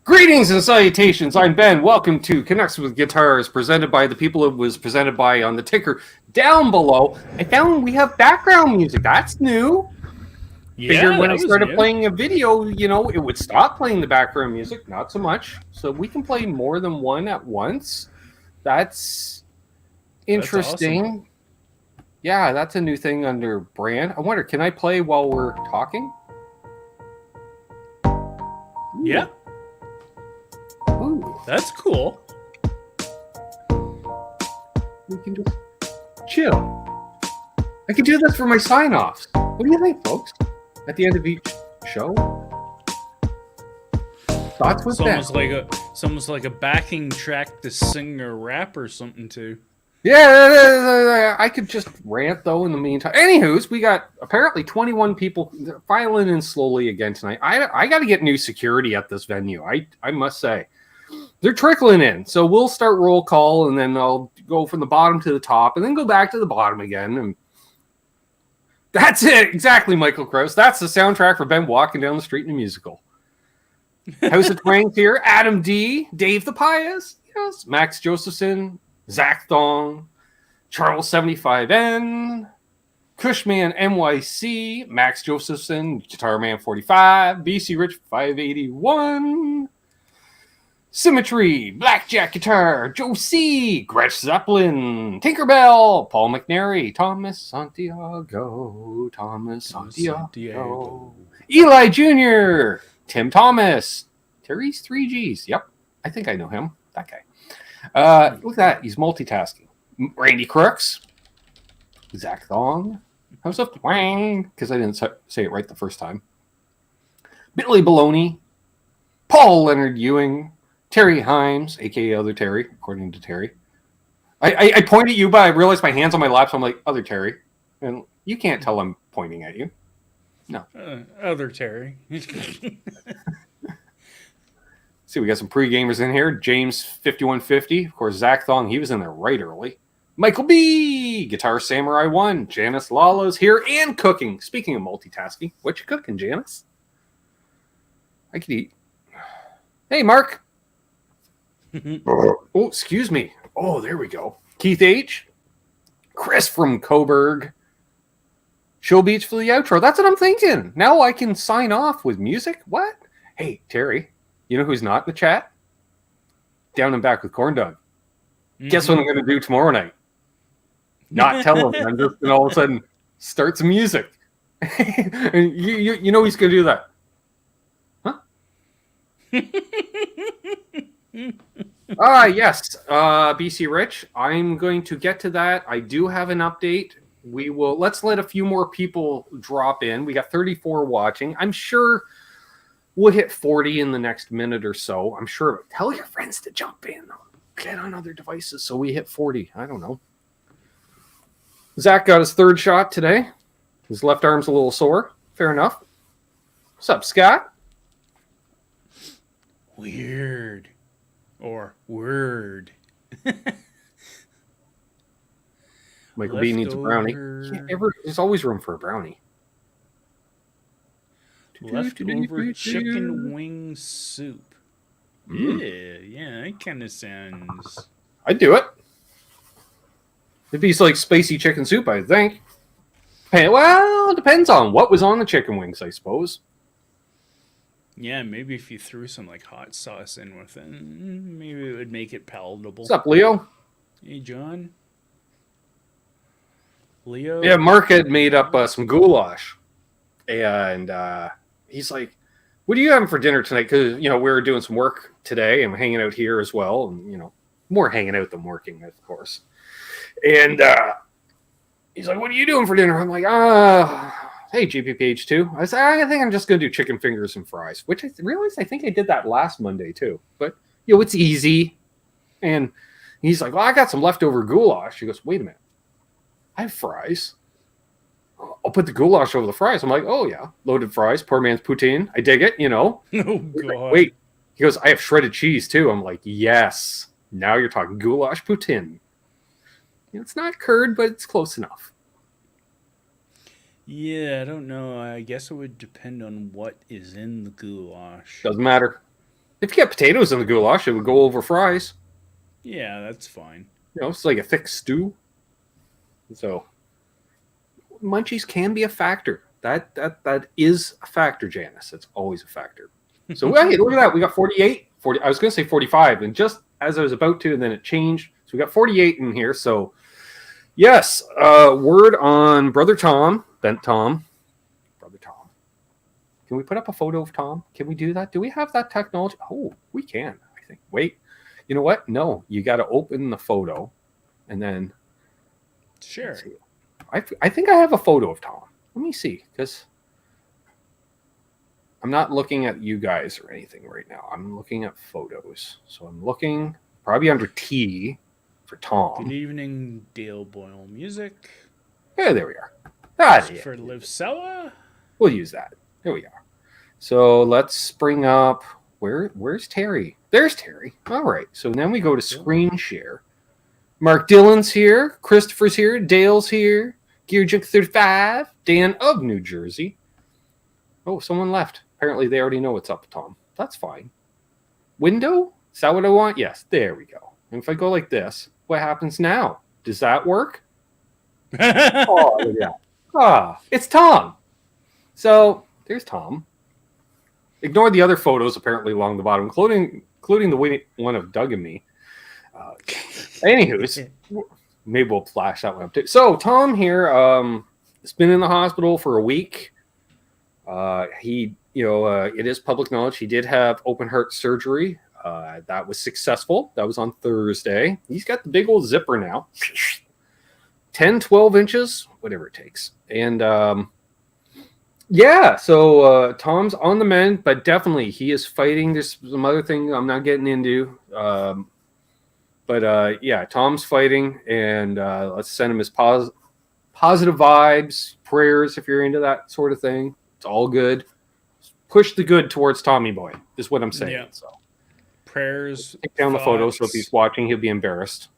Greetings and salutations. I'm Ben. Welcome to Canucks with Guitars, presented by the people it was presented by on the ticker down below. I found we have background music. That's new. Figured Yeah, when I that was started new. playing a video, it would stop playing the background music. Not so much. So we can play more than one at once. That's That's awesome. interesting. Yeah, that's a new thing under brand. I wonder, can I play while we're talking? Yeah, Ooh, that's cool. we can just chill. I can do this for my sign-offs. What do you think, folks? At the end of each show? Thoughts with that? It's almost like a backing track to sing or rap or something too. Yeah, I could just rant, though, in the meantime. Anywho's, we got apparently 21 people filing in slowly again tonight. I got to get new security at this venue, I must say. They're trickling in, so we'll start roll call, and then I'll go from the bottom to the top, and then go back to the bottom again, and that's it. Exactly, Michael Krause. That's the soundtrack for Ben walking down the street in a musical. House of Twangs here. Adam D. Dave the Pious. Yes. Max Josephson. Zach Thong. Charles 75N. Cushman NYC. Max Josephson. Guitar Man 45. BC Rich 581. Symmetry, Blackjack Guitar, Joe C, Gretsch Zeppelin, Tinkerbell, Paul McNary, Thomas Santiago, Eli Jr., Tim Thomas, Terry's 3Gs. Yep, I think I know him, that guy. Look at that, he's multitasking. Randy Crooks, Zach Thong, House of Twang, because I didn't say it right the first time. Billy Baloney, Paul Leonard Ewing, Terry Himes, a.k.a. Other Terry, according to Terry. I point at you, but I realized my hand's on my lap, so I'm like, Other Terry. And you can't tell I'm pointing at you. No. Other Terry. See, we got some pre-gamers in here. James 5150. Of course, Zach Thong, he was in there right early. Michael B. Guitar Samurai 1. Janice Lala's here and cooking. Speaking of multitasking, what you cooking, Janice? I could eat. Hey, Mark. Oh, excuse me. Oh, there we go. Keith H. Chris from Coburg. Show Beach for the outro. That's what I'm thinking. Now I can sign off with music? What? Hey, Terry, you know who's not in the chat? Down and Back with Corn Dog. Guess what I'm going to do tomorrow night? Not tell him. I'm just going to all of a sudden start some music. And you know he's going to do that. Huh? Yes, BC Rich. I'm going to get to that. I do have an update. Let's let a few more people drop in. We got 34 watching. I'm sure we'll hit 40 in the next minute or so. I'm sure. Tell your friends to jump in. Get on other devices so we hit 40. I don't know. Zach got his third shot today. His left arm's a little sore. Fair enough. What's up, Scott? Weird. Or word. Michael B needs a brownie. There's always room for a brownie. Leftover chicken wing soup. Yeah, that kind of sounds... I'd do it. It'd be like spicy chicken soup, I think. Hey, well, it depends on what was on the chicken wings, I suppose. Yeah, maybe if you threw some like hot sauce in with it, maybe it would make it palatable. What's up, Leo? Hey, John. Leo? Yeah, Mark had made up some goulash. And he's like, what are you having for dinner tonight? Because, we were doing some work today and hanging out here as well. And, more hanging out than working, of course. And he's like, what are you doing for dinner? I'm like, hey, GPPH2. I said, I think I'm just going to do chicken fingers and fries, which I realized I think I did that last Monday, too. But, it's easy. And he's like, well, I got some leftover goulash. He goes, wait a minute. I have fries. I'll put the goulash over the fries. I'm like, oh, yeah. Loaded fries, poor man's poutine. I dig it, Oh, God. Like, wait. He goes, I have shredded cheese, too. I'm like, yes. Now you're talking goulash poutine. It's not curd, but it's close enough. Yeah, I don't know. I guess it would depend on what is in the goulash. Doesn't matter. If you get potatoes in the goulash, it would go over fries. Yeah, that's fine. It's like a thick stew. So munchies can be a factor. That is a factor, Janice. It's always a factor. So hey, look at that. We got 48. 40. I was going to say 45, and just as I was about to, and then it changed. So we got 48 in here. So yes, word on Brother Tom, Bent Tom. Brother Tom. Can we put up a photo of Tom? Can we do that? Do we have that technology? Oh, we can, I think. Wait. You know what? No, you got to open the photo, and then... Sure. I think I have a photo of Tom. Let me see, because I'm not looking at you guys or anything right now. I'm looking at photos. So I'm looking probably under T for Tom. Good evening, Dale Boyle Music. Yeah, there we are. For Livsella. We'll use that. There we are. So let's bring up... Where's Terry? There's Terry. All right. So then we go to screen share. Mark Dillon's here. Christopher's here. Dale's here. Gear Junk 35. Dan of New Jersey. Oh, someone left. Apparently they already know what's up, Tom. That's fine. Window? Is that what I want? Yes. There we go. And if I go like this, what happens now? Does that work? Oh, yeah. It's Tom. So there's Tom. Ignore the other photos apparently along the bottom, including the one of Doug and me. Anywho's, maybe we'll flash that one up too. So Tom here has been in the hospital for a week. It is public knowledge he did have open heart surgery. That was successful. That was on Thursday. He's got the big old zipper now. 10, 12 inches, whatever it takes. And so Tom's on the mend, but definitely he is fighting. There's some other thing I'm not getting into. Tom's fighting, and let's send him his positive vibes, prayers if you're into that sort of thing. It's all good. Push the good towards Tommy Boy, is what I'm saying. Yeah. So prayers. Take down the photo, so if he's watching, he'll be embarrassed.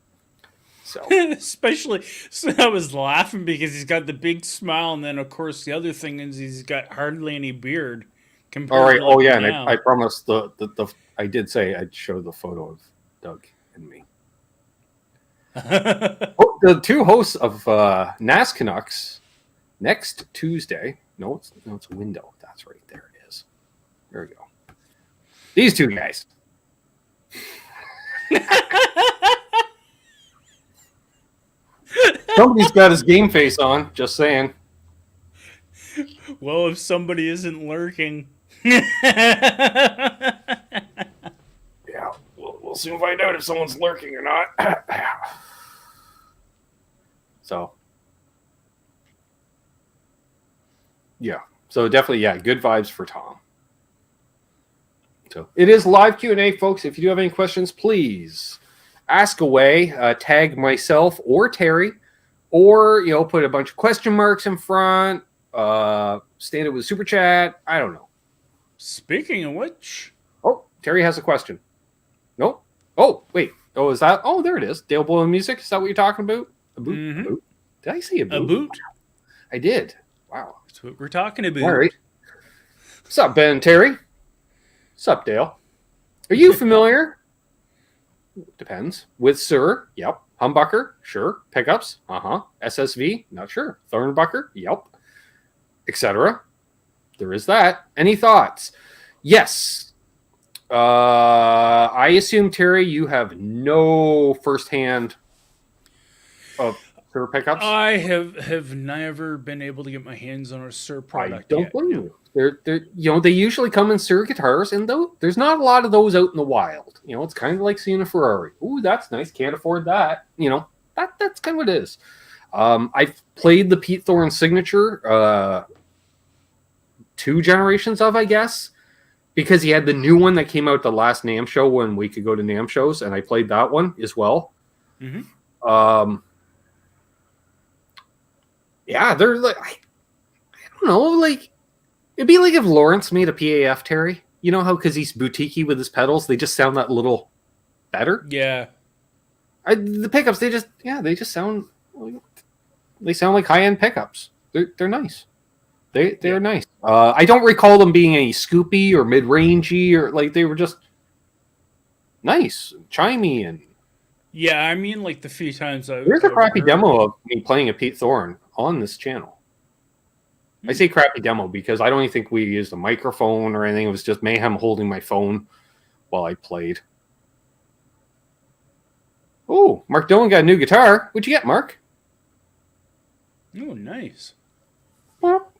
So especially, so I was laughing because he's got the big smile, and then of course the other thing is he's got hardly any beard. All right. Oh yeah, and I promised I did say I'd show the photo of Doug and me. The two hosts of NAS Canucks next Tuesday. No, it's a window. That's right. There it is. There we go. These two guys. Somebody's got his game face on. Just saying. Well, if somebody isn't lurking. Yeah, we'll soon find out if someone's lurking or not. So, yeah. So definitely, good vibes for Tom. So it is live Q&A, folks. If you do have any questions, please ask away. Tag myself or Terry, or put a bunch of question marks in front. Stand it with super chat. I don't know. Speaking of which, Terry has a question. Nope. Oh wait. Oh, is that? Oh, there it is. Dale Boyle Music. Is that what you're talking about? A boot? Mm-hmm. A boot? Did I say a boot? A boot. I did. Wow. That's what we're talking about. All right. What's up, Ben and Terry? What's up, Dale? Are you familiar? Depends. With Sir? Yep. Humbucker? Sure. Pickups? Uh-huh. SSV? Not sure. Thornbucker? Yep. Etc. There is that. Any thoughts? Yes. I assume, Terry, you have no firsthand of Sir pickups? I have never been able to get my hands on a Sir product. I don't blame you. They're they usually come in Sir guitars, and there's not a lot of those out in the wild. It's kind of like seeing a Ferrari. Ooh, that's nice. Can't afford that. That's kind of what it is. I've played the Pete Thorne signature 2 generations of, I guess, because he had the new one that came out the last NAMM show when we could go to NAMM shows, and I played that one as well. Mm-hmm. Yeah, they're like, I don't know, like, it'd be like if Lawrence made a PAF, Terry. You know how, because he's boutiquey with his pedals, they just sound that little better? Yeah. The pickups, they just sound, they sound like high-end pickups. They're nice. They're nice. I don't recall them being any scoopy or mid-rangey, or like they were just nice, chimey, and Yeah, I mean, like the few times there's a I've crappy heard demo it. of me playing a Pete Thorne on this channel. I say crappy demo because I don't even think we used a microphone or anything. It was just mayhem holding my phone while I played. Oh, Mark Dillon got a new guitar. What'd you get, Mark? Oh, nice. Well,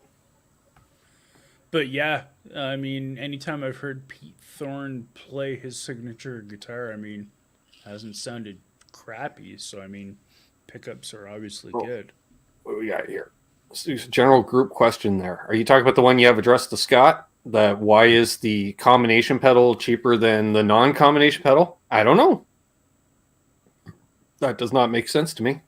But yeah, I mean, anytime I've heard Pete Thorne play his signature guitar, I mean, hasn't sounded crappy. So I mean, pickups are obviously good. what do we got here? Let's do a general group question there. Are you talking about the one you have addressed to Scott? That why is the combination pedal cheaper than the non-combination pedal? I don't know. That does not make sense to me.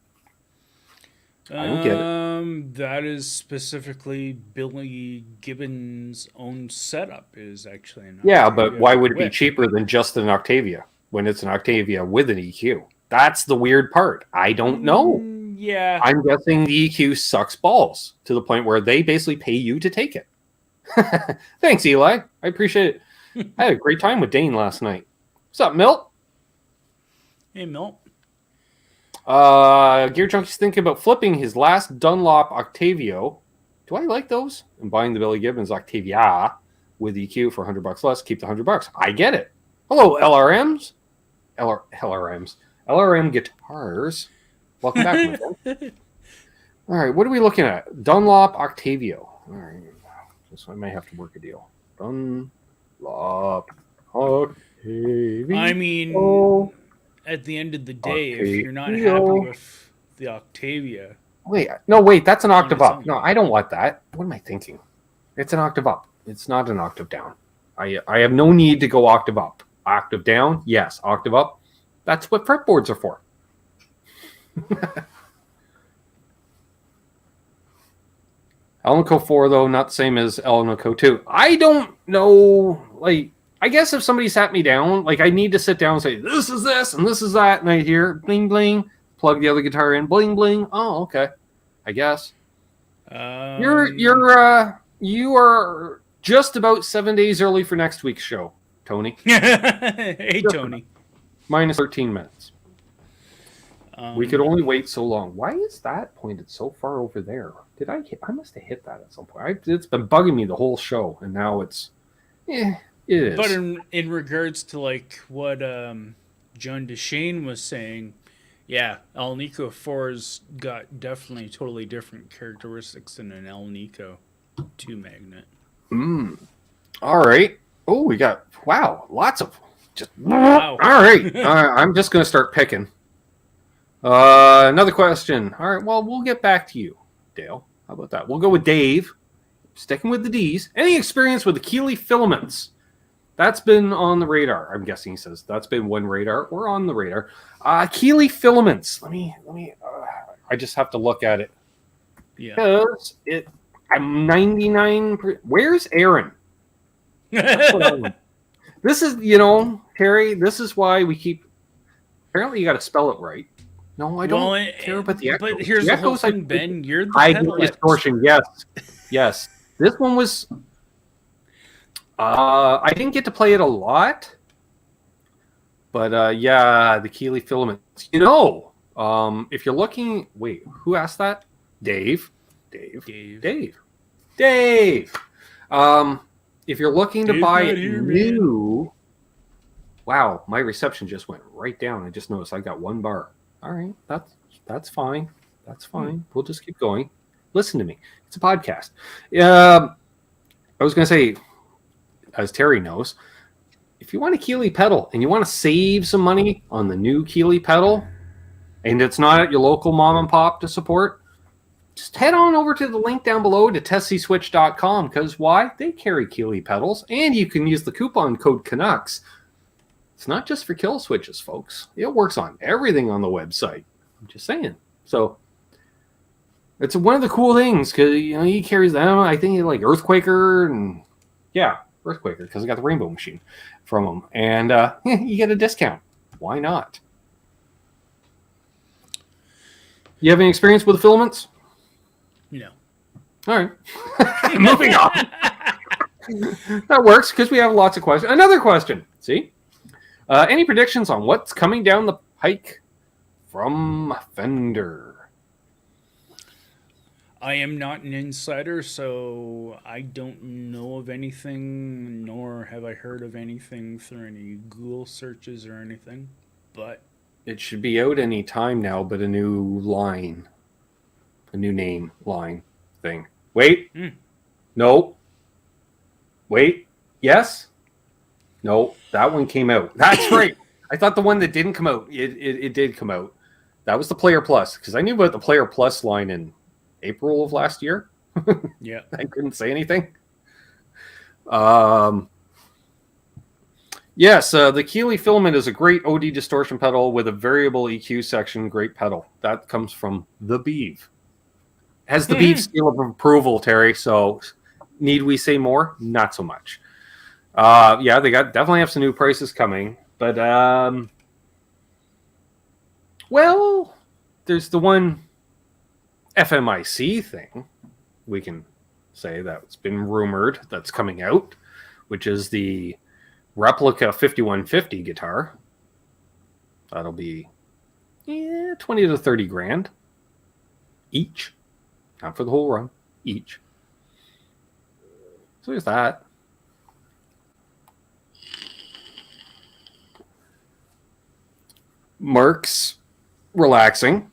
I don't get it. That is specifically Billy Gibbons' own setup. Is actually an Yeah, but Octavia why would it be with. cheaper than just an Octavia when it's an Octavia with an EQ? That's the weird part. I don't know. Yeah, I'm guessing the EQ sucks balls to the point where they basically pay you to take it. Thanks, Eli. I appreciate it. I had a great time with Dane last night. What's up, Milt? hey Milt. Gear Junkie's thinking about flipping his last Dunlop Octavio. Do I like those? And buying the Billy Gibbons Octavia with EQ for $100 less. Keep the $100. I get it. Hello, LRMs. LRMs. LRM Guitars. Welcome back, my friend. All right, what are we looking at? Dunlop Octavio. All right, so I may have to work a deal. Dunlop Octavio. I mean, at the end of the day, if you're not happy with the Octavia, wait, that's an octave up. No, I don't want that. What am I thinking? It's an octave up. It's not an octave down. I have no need to go octave up. Octave down, yes. Octave up, that's what fretboards are for. Alnico 4, though, not the same as Alnico 2. I don't know. Like, I guess if somebody sat me down, like, I need to sit down and say, this is this and this is that. And I hear bling, bling, plug the other guitar in, bling, bling. Oh, okay. I guess. You are just about 7 days early for next week's show, Tony. Hey, Just Tony. minus 13 minutes. We could only wait so long. Why is that pointed so far over there? I must have hit that at some point. It's been bugging me the whole show, and now it's, it is. But in regards to like what John DeShane was saying, yeah, Alnico 4's got definitely totally different characteristics than an Alnico 2 magnet. All right. Oh, we got lots of just. Wow. All right. I'm just gonna start picking. Another question. All right. Well, we'll get back to you, Dale. How about that? We'll go with Dave. Sticking with the D's. Any experience with the Keeley filaments? That's been on the radar. I'm guessing he says that's been one radar. We're on the radar. Keeley filaments. Let me. I just have to look at it. Yeah. Because I'm 99. Where's Aaron? That's what I want. This is, Terry. This is why we keep. Apparently, you got to spell it right. No, I don't care about the echo. But here's the whole thing, Ben. You're the pedal distortion. Yes. This one was. I didn't get to play it a lot, but the Keeley filaments. If you're looking, wait, who asked that? Dave. If you're looking to buy it new, wow, my reception just went right down. I just noticed I got one bar. All right, that's fine. That's fine. We'll just keep going. Listen to me. It's a podcast. I was going to say, as Terry knows, if you want a Keeley pedal and you want to save some money on the new Keeley pedal, and it's not at your local mom and pop to support, just head on over to the link down below to tesiswitch.com, because why? They carry Keeley pedals, and you can use the coupon code Canucks. It's not just for kill switches, folks. It works on everything on the website. I'm just saying. So it's one of the cool things, because he carries them. I think like Earthquaker and Earthquaker, because I got the Rainbow Machine from him, and you get a discount. Why not? You have any experience with the filaments? No. All right. Moving on. That works because we have lots of questions. Another question. See? Any predictions on what's coming down the pike from Fender? I am not an insider, so I don't know of anything, nor have I heard of anything through any Google searches or anything. But It should be out any time now, but a new line. A new name line thing. Wait. No. Wait. Yes. No. That one came out. That's right. I thought the one that didn't come out. It did come out. That was the Player Plus, because I knew about the Player Plus line in April of last year. yeah, I couldn't say anything. Yes, the Keeley Filament is a great OD distortion pedal with a variable EQ section. Great pedal. That comes from the Beeve. Has the Beeve seal of approval, Terry. So, need we say more? Not so much. Yeah, they definitely have some new prices coming, but well, there's the one FMIC thing we can say that's been rumored that's coming out, which is the replica 5150 guitar. That'll be 20 to 30 grand each, not for the whole run, each. So there's that. Mark's relaxing.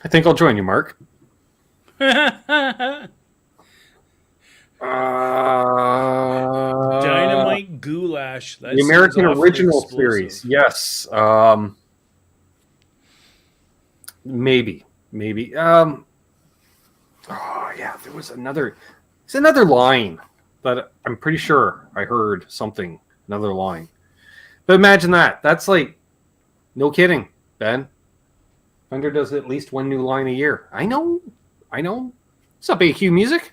I think I'll join you, Mark. Dynamite Goulash. The American Original Series. Yes. Maybe. Oh yeah, there was another. It's another line that I'm pretty sure I heard something. Another line. But imagine that. That's like, no kidding, Ben. Fender does at least one new line a year. I know. What's up, AQ Music?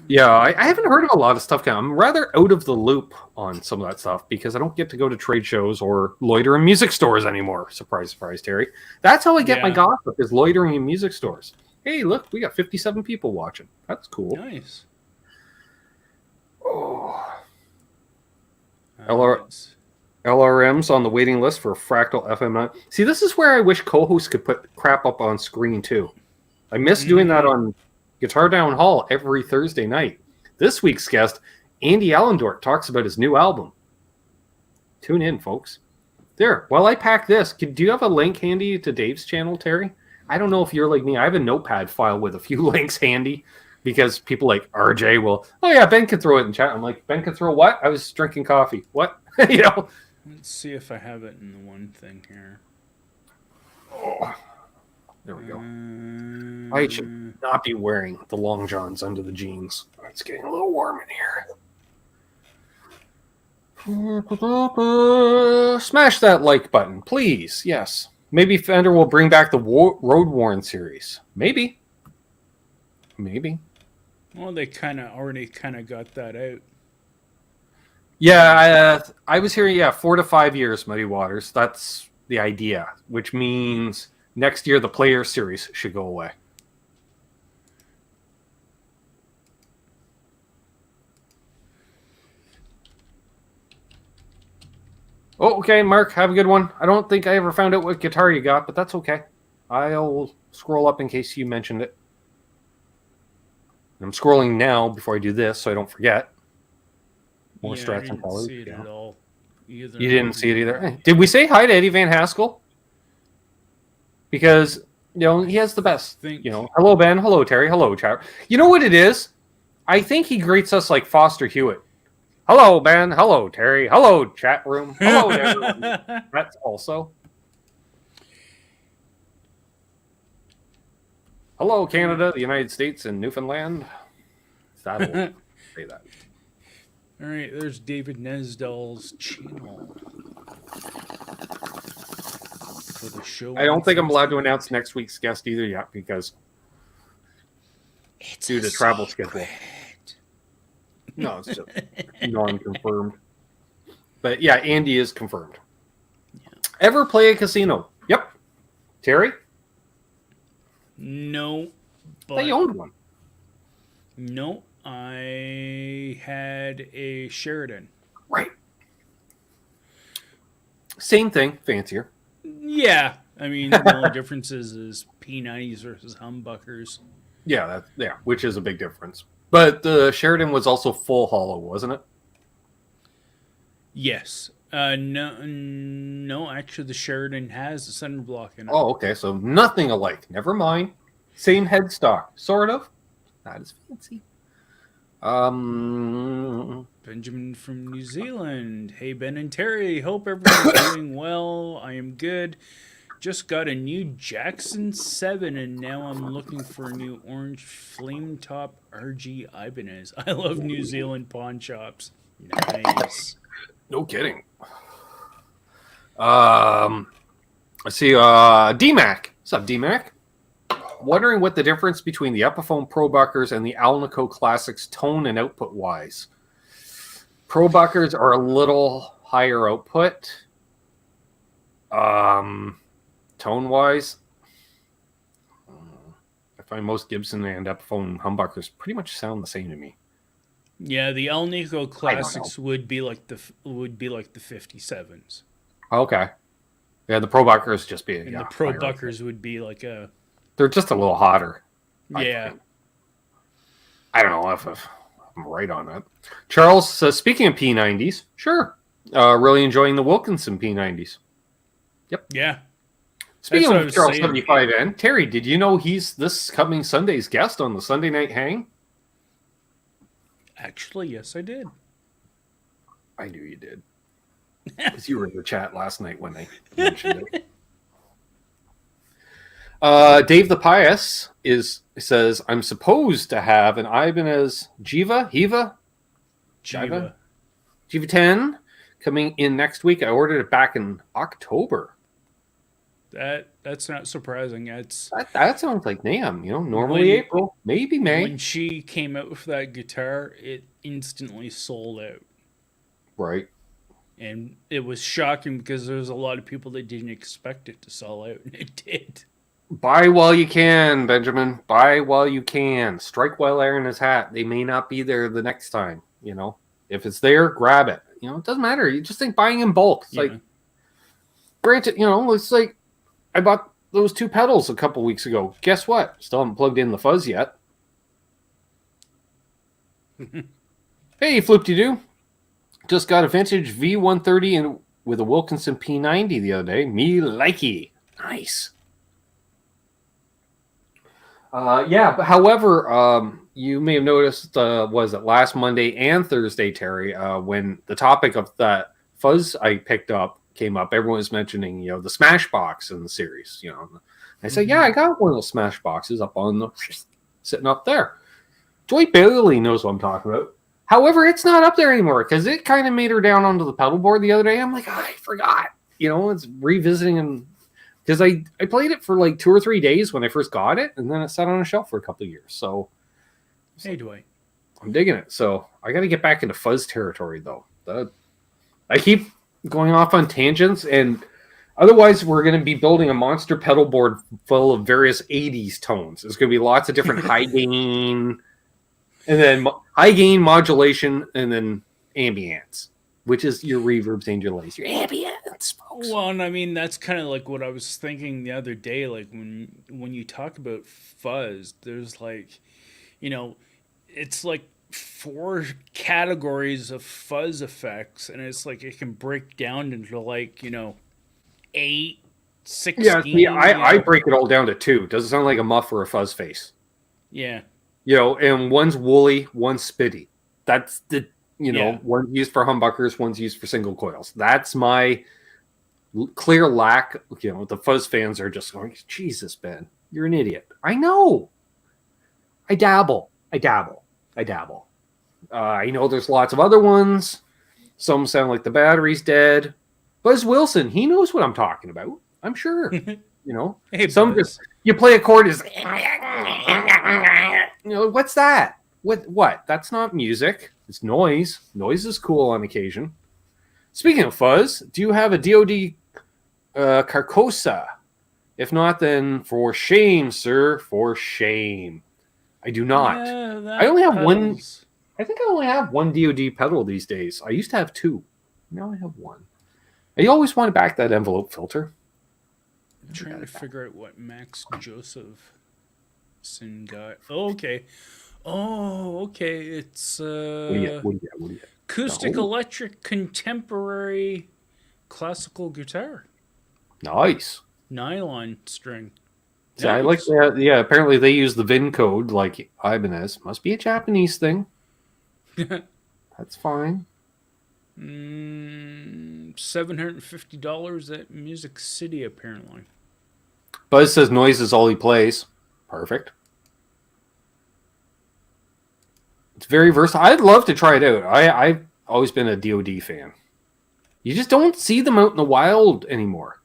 Yeah, I haven't heard of a lot of stuff. I'm rather out of the loop on some of that stuff because I don't get to go to trade shows or loiter in music stores anymore. Surprise, surprise, Terry. That's how I get my gossip, is loitering in music stores. Hey, look, we got 57 people watching. That's cool. Nice. Oh. LRM's on the waiting list for Fractal FM9. See, this is where I wish co-hosts could put crap up on screen, too. I miss doing that on Guitar Down Hall every Thursday night. This week's guest, Andy Allendort, talks about his new album. Tune in, folks. There, while I pack this, do you have a link handy to Dave's channel, Terry? I don't know if you're like me. I have a notepad file with a few links handy because people like RJ will, oh yeah, Ben can throw it in chat. I'm like, Ben can throw what? I was drinking coffee. What? You know? Let's see if I have it in the one thing here. Oh, there we go. I should not be wearing the long johns under the jeans. It's getting a little warm in here. Smash that like button, please. Yes. Maybe Fender will bring back the Road Worn series. Maybe. Well, they already got that out. Yeah, I was hearing, 4 to 5 years, Muddy Waters. That's the idea, which means next year the Player series should go away. Oh, okay, Mark, have a good one. I don't think I ever found out what guitar you got, but that's okay. I'll scroll up in case you mentioned it. I'm scrolling now before I do this so I don't forget. More Strats and Teles. You didn't see it either. Did we say hi to Eddie Van Haskell? Because, he has the best. Hello, Ben. Hello, Terry. Hello, chat. You know what it is? I think he greets us like Foster Hewitt. Hello, Ben. Hello, Terry. Hello, chat room. Hello, everyone. That's also. Hello, Canada, the United States, and Newfoundland. That'll say that. All right, there's David Nesdall's channel for the show. I don't think I'm allowed to announce next week's guest either yet because it's due to travel schedule. No, it's just non-confirmed. But yeah, Andy is confirmed. Yeah. Ever play a casino? Yep. Terry? No. But they owned one. No, I had a Sheridan. same thing, fancier. Yeah, I mean the only difference is P90s versus humbuckers. Yeah, which is a big difference. But the Sheridan was also full hollow, wasn't it? Yes. No, actually, the Sheridan has a center block in it. Oh, okay, so nothing alike. Never mind. Same headstock, sort of. Not as fancy. Benjamin from New Zealand. Hey, Ben and Terry. Hope everyone's doing well. I am good. Just got a new Jackson 7, and now I'm looking for a new orange flame top RG Ibanez. I love New Zealand pawn shops. Nice. No kidding. Let's see. DMAC. What's up, DMAC? Wondering what the difference between the Epiphone Pro Buckers and the Alnico Classics tone and output wise. Pro Buckers are a little higher output. Tone wise, I find most Gibson and Epiphone humbuckers pretty much sound the same to me. Yeah, the Alnico Classics would be like the 57s. Okay. Yeah, the Pro Buckers just be and the Pro Buckers would be like a. They're just a little hotter. Yeah. I don't know if I'm right on that. Charles says, speaking of P90s, sure. Really enjoying the Wilkinson P90s. Yep. Yeah. Speaking of Charles 75N, Terry, did you know he's this coming Sunday's guest on the Sunday Night Hang? Actually, yes, I did. I knew you did. Because you were in the chat last night when I mentioned it. Dave the Pious says, I'm supposed to have an Ibanez Jiva 10 coming in next week. I ordered it back in October. That's not surprising. That sounds like NAMM, normally April, maybe May. When she came out with that guitar, it instantly sold out. Right. And it was shocking because there was a lot of people that didn't expect it to sell out, and it did. Buy while you can, Benjamin. Buy while you can. Strike while iron is hot. They may not be there the next time, If it's there, grab it. It doesn't matter. You just think buying in bulk. It's like, granted, it's like, I bought those 2 pedals a couple weeks ago. Guess what? Still haven't plugged in the fuzz yet. Hey, Floop-de-doo. Just got a vintage V130 with a Wilkinson P90 the other day. Me likey. Nice. But however, you may have noticed, was it last Monday and Thursday, Terry, when the topic of that fuzz I picked up came up, everyone was mentioning, the Smash Box in the series, I said, yeah, I got one of those Smash Boxes up on the, sitting up there. Joy Bailey knows what I'm talking about. However, it's not up there anymore because it kind of made her down onto the pedal board the other day. I'm like, I forgot, it's revisiting, and because I played it for like 2 or 3 days when I first got it, and then it sat on a shelf for a couple of years. So, hey, Dwight, I'm digging it. So I got to get back into fuzz territory, though. I keep going off on tangents, and otherwise we're going to be building a monster pedal board full of various 80s tones. There's going to be lots of different high gain, and then high gain modulation, and then ambience, which is your reverbs and your delays, your ambience, folks. Well, and I mean, that's kind of like what I was thinking the other day. Like when you talk about fuzz, there's like, it's like 4 categories of fuzz effects, and it's like it can break down into like 8, 16. Yeah, I break it all down to 2. Does it sound like a muff or a fuzz face? Yeah. And one's woolly, one's spitty. That's the one's used for humbuckers, one's used for single coils. That's my clear lack. The fuzz fans are just going, Jesus, Ben, you're an idiot. I know. I dabble. I know there's lots of other ones. Some sound like the battery's dead. Buzz Wilson, he knows what I'm talking about. I'm sure. Hey, some just you play a chord is what's that? What? That's not music. It's noise. Noise is cool on occasion. Speaking of fuzz, do you have a DoD Carcosa? If not, then for shame, sir, for shame. I do not. I only have one. I think I only have one DoD pedal these days. I used to have 2. Now I have 1. You always want to back that envelope filter. I'm trying to figure out what Max Josephson got. Oh, okay. Oh, okay. It's What do you get? What do you get? What do you get? acoustic No. electric contemporary classical guitar. Nice. Nylon string. See, I like that. Yeah, apparently they use the VIN code like Ibanez. Must be a Japanese thing. That's fine. $750 at Music City, apparently. Buzz says noise is all he plays. Perfect. It's very versatile. I'd love to try it out. I've always been a DoD fan. You just don't see them out in the wild anymore.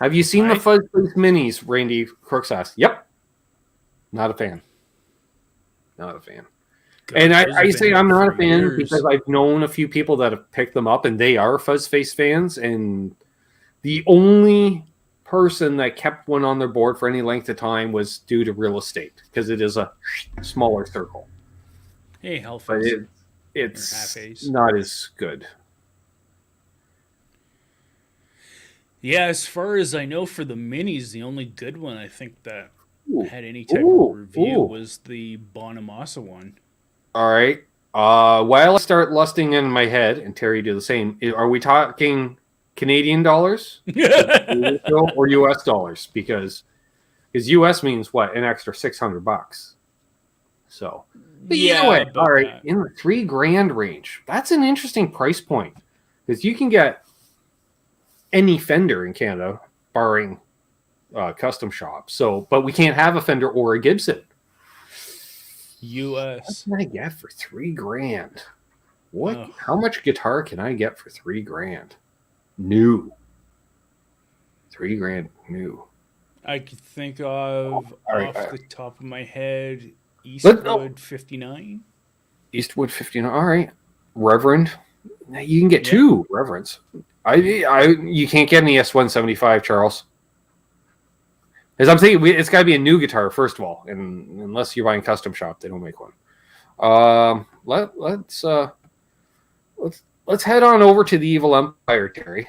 Have you seen the Fuzz Face Minis, Randy Crooks asked? Yep. Not a fan. Not a fan. God, and I say I'm not a fan because I've known a few people that have picked them up and they are Fuzz Face fans. And the only person that kept one on their board for any length of time was due to real estate because it is a smaller circle. Hey, Hellface. But it's not as good. Yeah, as far as I know, for the minis, the only good one I think that had any type of review was the Bonamassa one. All right. While I start lusting in my head, and Terry do the same, are we talking Canadian dollars or U.S. dollars? Because U.S. means what? An extra $600. So, but either way, all right, in the $3,000 range, that's an interesting price point because you can get any Fender in Canada, barring custom shops. So, but we can't have a Fender or a Gibson. U.S. What can I get for $3,000? What? Oh. How much guitar can I get for $3,000? New. $3,000 new. I could think of off the top of my head, Eastwood 59. Eastwood 59. All right, Reverend. You can get two Reverends. You can't get an ES-175, Charles. As I'm thinking, it's got to be a new guitar first of all, and unless you're buying custom shop, they don't make one. Let's head on over to the Evil Empire, Terry.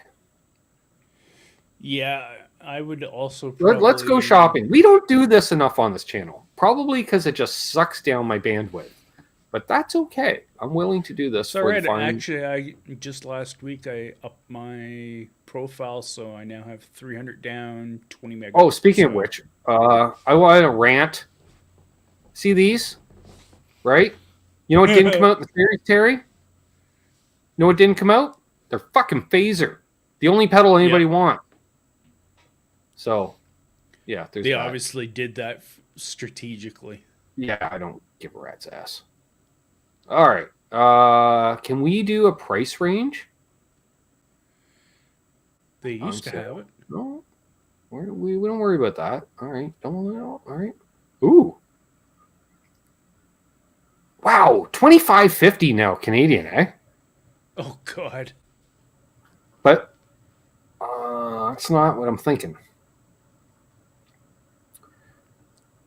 Yeah, I would also. Let's go shopping. We don't do this enough on this channel, probably because it just sucks down my bandwidth. But that's okay. I'm willing to do this. It's all right. Actually, I just last week I upped my profile, so I now have 300 down, 20 megabytes. Oh, speaking of which, I wanted to rant. See these, right? You know what didn't come out in the series, Terry? You know what didn't come out? They're fucking phaser. The only pedal anybody want. So, yeah, there's. They obviously did that strategically. Yeah, I don't give a rat's ass. All right. Can we do a price range? They used to have it. No, we don't worry about that. All right. All right. Ooh. Wow, $25.50 now Canadian, eh? Oh God. But that's not what I'm thinking.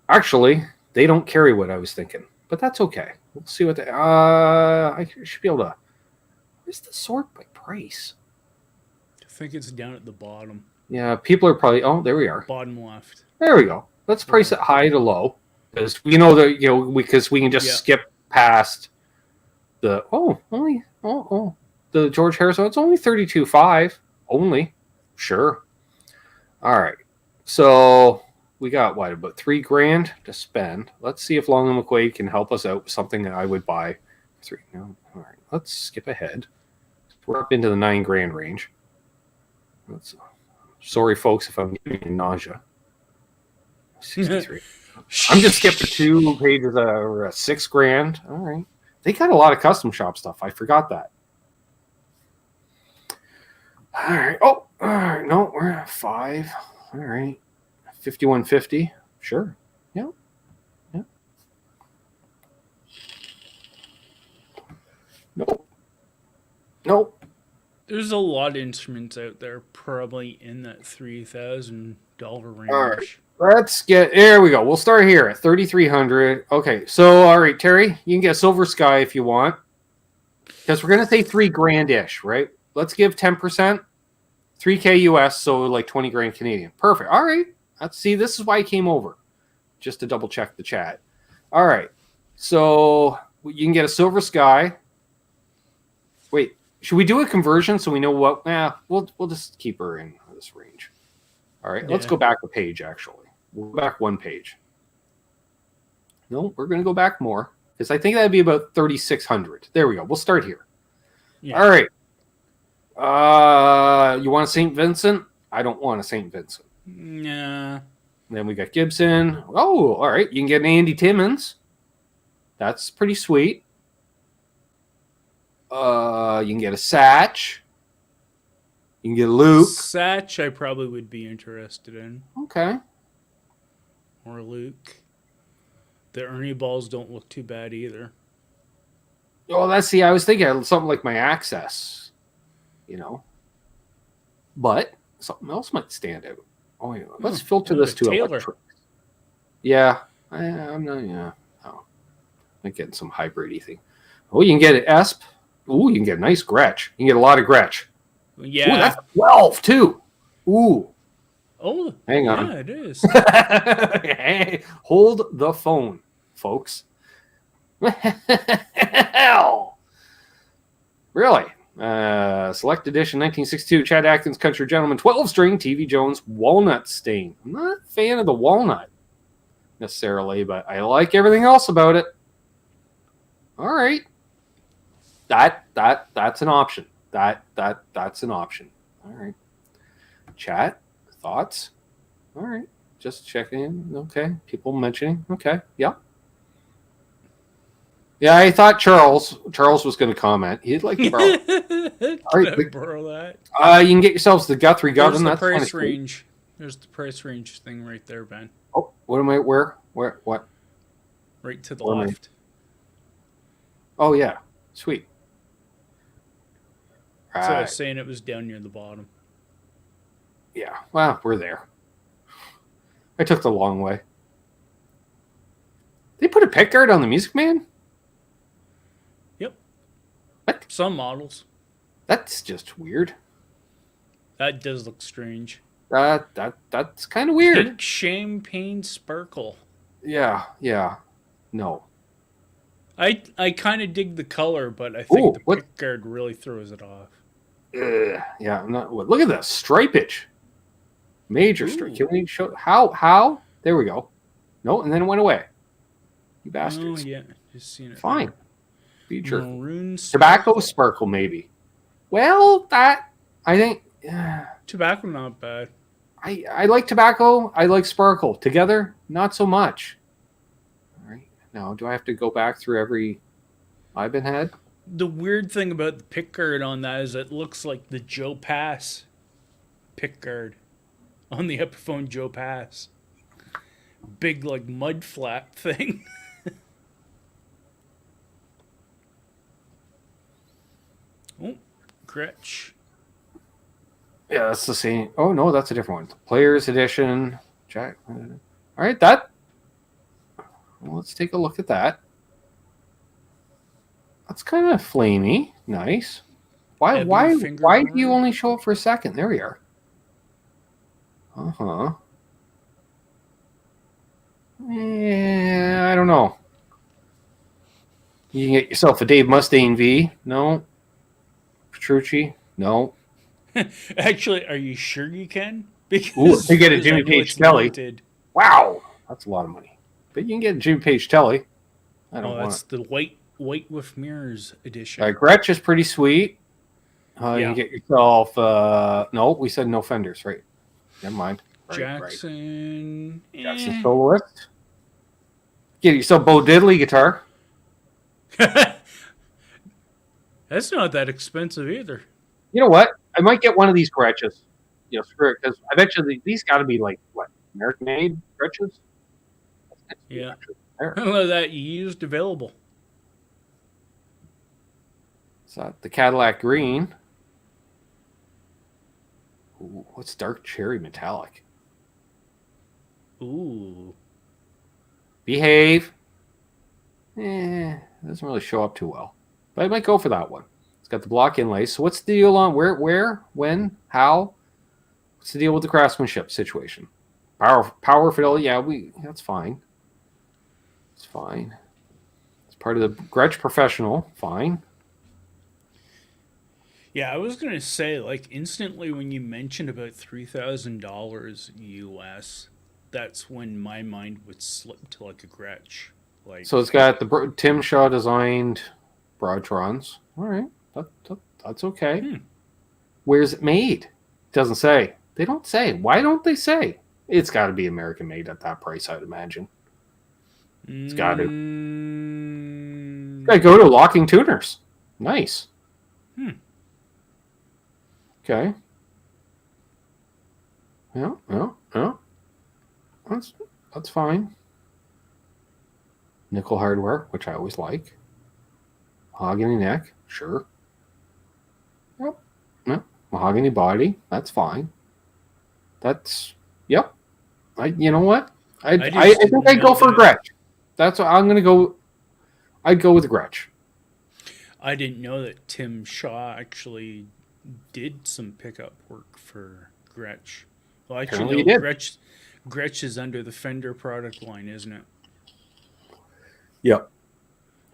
Actually, they don't carry what I was thinking, but that's okay. We'll see what they. I should be able to. Where's the sort by price? I think it's down at the bottom. Yeah, people are probably. Oh, there we are. Bottom left. There we go. Let's price it high to low because we know that because we can just skip past the the George Harrison. It's only $32.5 only. Sure. All right. So we got about $3,000 to spend. Let's see if Long and McQuaid can help us out with something that I would buy. No. All right. Let's skip ahead. We're up into the $9,000 range. Sorry, folks, if I'm giving you nausea. 63. I'm just skipping 2 pages or $6,000. All right. They got a lot of custom shop stuff. I forgot that. All right. Oh, all right. No, we're at 5. All right. 5150. Sure. Yeah. Nope. There's a lot of instruments out there probably in that $3,000 range. All right. Let's get, there we go. We'll start here at 3,300. Okay. So, all right, Terry, you can get Silver Sky if you want. Because we're going to say $3,000-ish, right? let's give 10%, $3K US, so like 20 grand Canadian. Perfect. All right. Let's see. This is why I came over, just to double check the chat. All right. So you can get a Silver Sky. Wait, should we do a conversion so we know what? We'll just keep her in this range. All right. Let's go back a page. Actually, we'll go back one page. No, we're going to go back more because I think that'd be about 3,600. There we go. We'll start here. Yeah. All right. You want a St. Vincent? I don't want a St. Vincent. Nah. Then we got Gibson. Oh, all right. You can get an Andy Timmons. That's pretty sweet. You can get a Satch. You can get a Luke. Satch I probably would be interested in. Okay. Or Luke. The Ernie balls don't look too bad either. Oh, I was thinking of something like my Access, But something else might stand out. Oh, yeah. Let's filter this to electric. Yeah. I'm not, yeah. Oh. I'm getting some hybrid-y thing. Oh, you can get an ESP. Ooh, you can get a nice Gretsch. You can get a lot of Gretsch. Yeah. Ooh, that's 12, too. Ooh. Oh, hang on. Yeah, it is. Hey, hold the phone, folks. Hell. Really? Select edition 1962 Chad Atkins Country Gentleman 12-string TV Jones walnut stain. I'm not a fan of the walnut necessarily, but I like everything else about it. All right. That's an option. That's an option. All right. Chat thoughts. All right. Just checking in. Okay. People mentioning. Okay. Yeah. Yeah, I thought Charles was going to comment. He'd like to borrow. All right, borrow that. You can get yourselves the Guthrie Govan. There's the price range. There's the price range thing right there, Ben. Oh, what am I? Where? What? Right to the left. Oh yeah, sweet. Right. So I was saying it was down near the bottom. Yeah. Well, we're there. I took the long way. They put a pickguard on the Music Man? Yep. What? Some models. That's just weird. That does look strange. That's kind of weird. Pink champagne sparkle. Yeah. No. I kind of dig the color, but I think the pickguard really throws it off. Yeah, I'm not. Look at this stripage. Major stripe. Can we show how? There we go. No, and then it went away. You bastards. Oh yeah, just seen it. Fine. Feature. Maroon tobacco sparkle maybe. Well, that I think. Tobacco not bad. I like tobacco. I like sparkle. Together, not so much. All right. Now, do I have to go back through every Ivan had? The weird thing about the pickguard on that is it looks like the Joe Pass pickguard on the Epiphone Joe Pass. Big, like, mud flap thing. Oh, Gretsch. Yeah, that's the same. Oh, no, that's a different one. Players Edition. Jack. All right, that. Well, let's take a look at that. That's kind of flamey. Nice. Why do you only show up for a second? There we are. Uh-huh. Yeah, I don't know. You can get yourself a Dave Mustaine V. No. Petrucci. No. Actually, are you sure you can? Because you get a Jimmy Page Tele. Wow. That's a lot of money. But you can get a Jimmy Page Tele. I don't want that's the white with mirrors edition. Gretsch is pretty sweet. You can get yourself... no, we said no Fenders, right? Never mind. Jackson. Right. Jackson soloist. Get yourself Bo Diddley guitar. That's not that expensive either. You know what? I might get one of these Gretches. Screw it, because I bet you these got to be like, what, American-made Gretches? Yeah. I don't know that used available. So the Cadillac Green. Ooh, what's dark cherry metallic? Ooh. Behave. It doesn't really show up too well. But I might go for that one. It's got the block inlay. So what's the deal on where, when, how? What's the deal with the craftsmanship situation? Power fidelity, yeah, that's fine. It's fine. It's part of the Gretsch Professional, fine. Yeah, I was gonna say, like, instantly when you mentioned about $3,000 US, that's when my mind would slip to like a Gretsch. Like, So it's got the Tim Shaw designed Broadtrons. All right, that's okay. Where's it made? It doesn't say. They don't say. Why don't they say? It's got to be American made at that price, I'd imagine. It's got to. I go to Locking Tuners. Nice. Okay. Yeah. That's fine. Nickel hardware, which I always like. Mahogany neck, sure. Yep. Mahogany body, that's fine. Yep. You know what? I think I'd go for Gretsch. That's what I'm gonna go. I'd go with Gretsch. I didn't know that Tim Shaw actually did some pickup work for Gretsch. Well, actually, no, Gretsch is under the Fender product line, isn't it? Yep.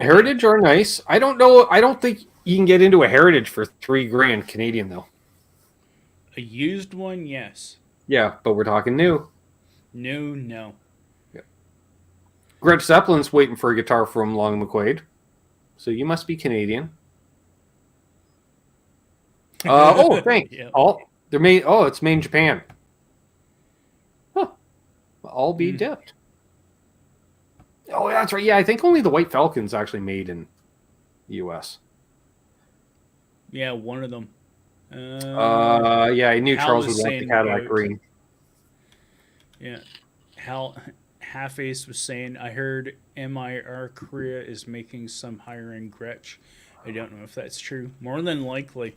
Heritage are nice. I don't know. I don't think you can get into a Heritage for $3,000 Canadian though. A used one, yes. Yeah, but we're talking new. No. Yep. Gretsch Zeppelin's waiting for a guitar from Long McQuaid, so you must be Canadian. Thanks. Yep. They're made. Oh, it's made in Japan. Huh. All be dipped. Oh, that's right. Yeah, I think only the White Falcon's actually made in the U.S. Yeah, one of them. Yeah, I knew Charles would want the Cadillac green. Yeah, Half Ace was saying, I heard MIR Korea is making some higher-end Gretsch. I don't know if that's true. More than likely.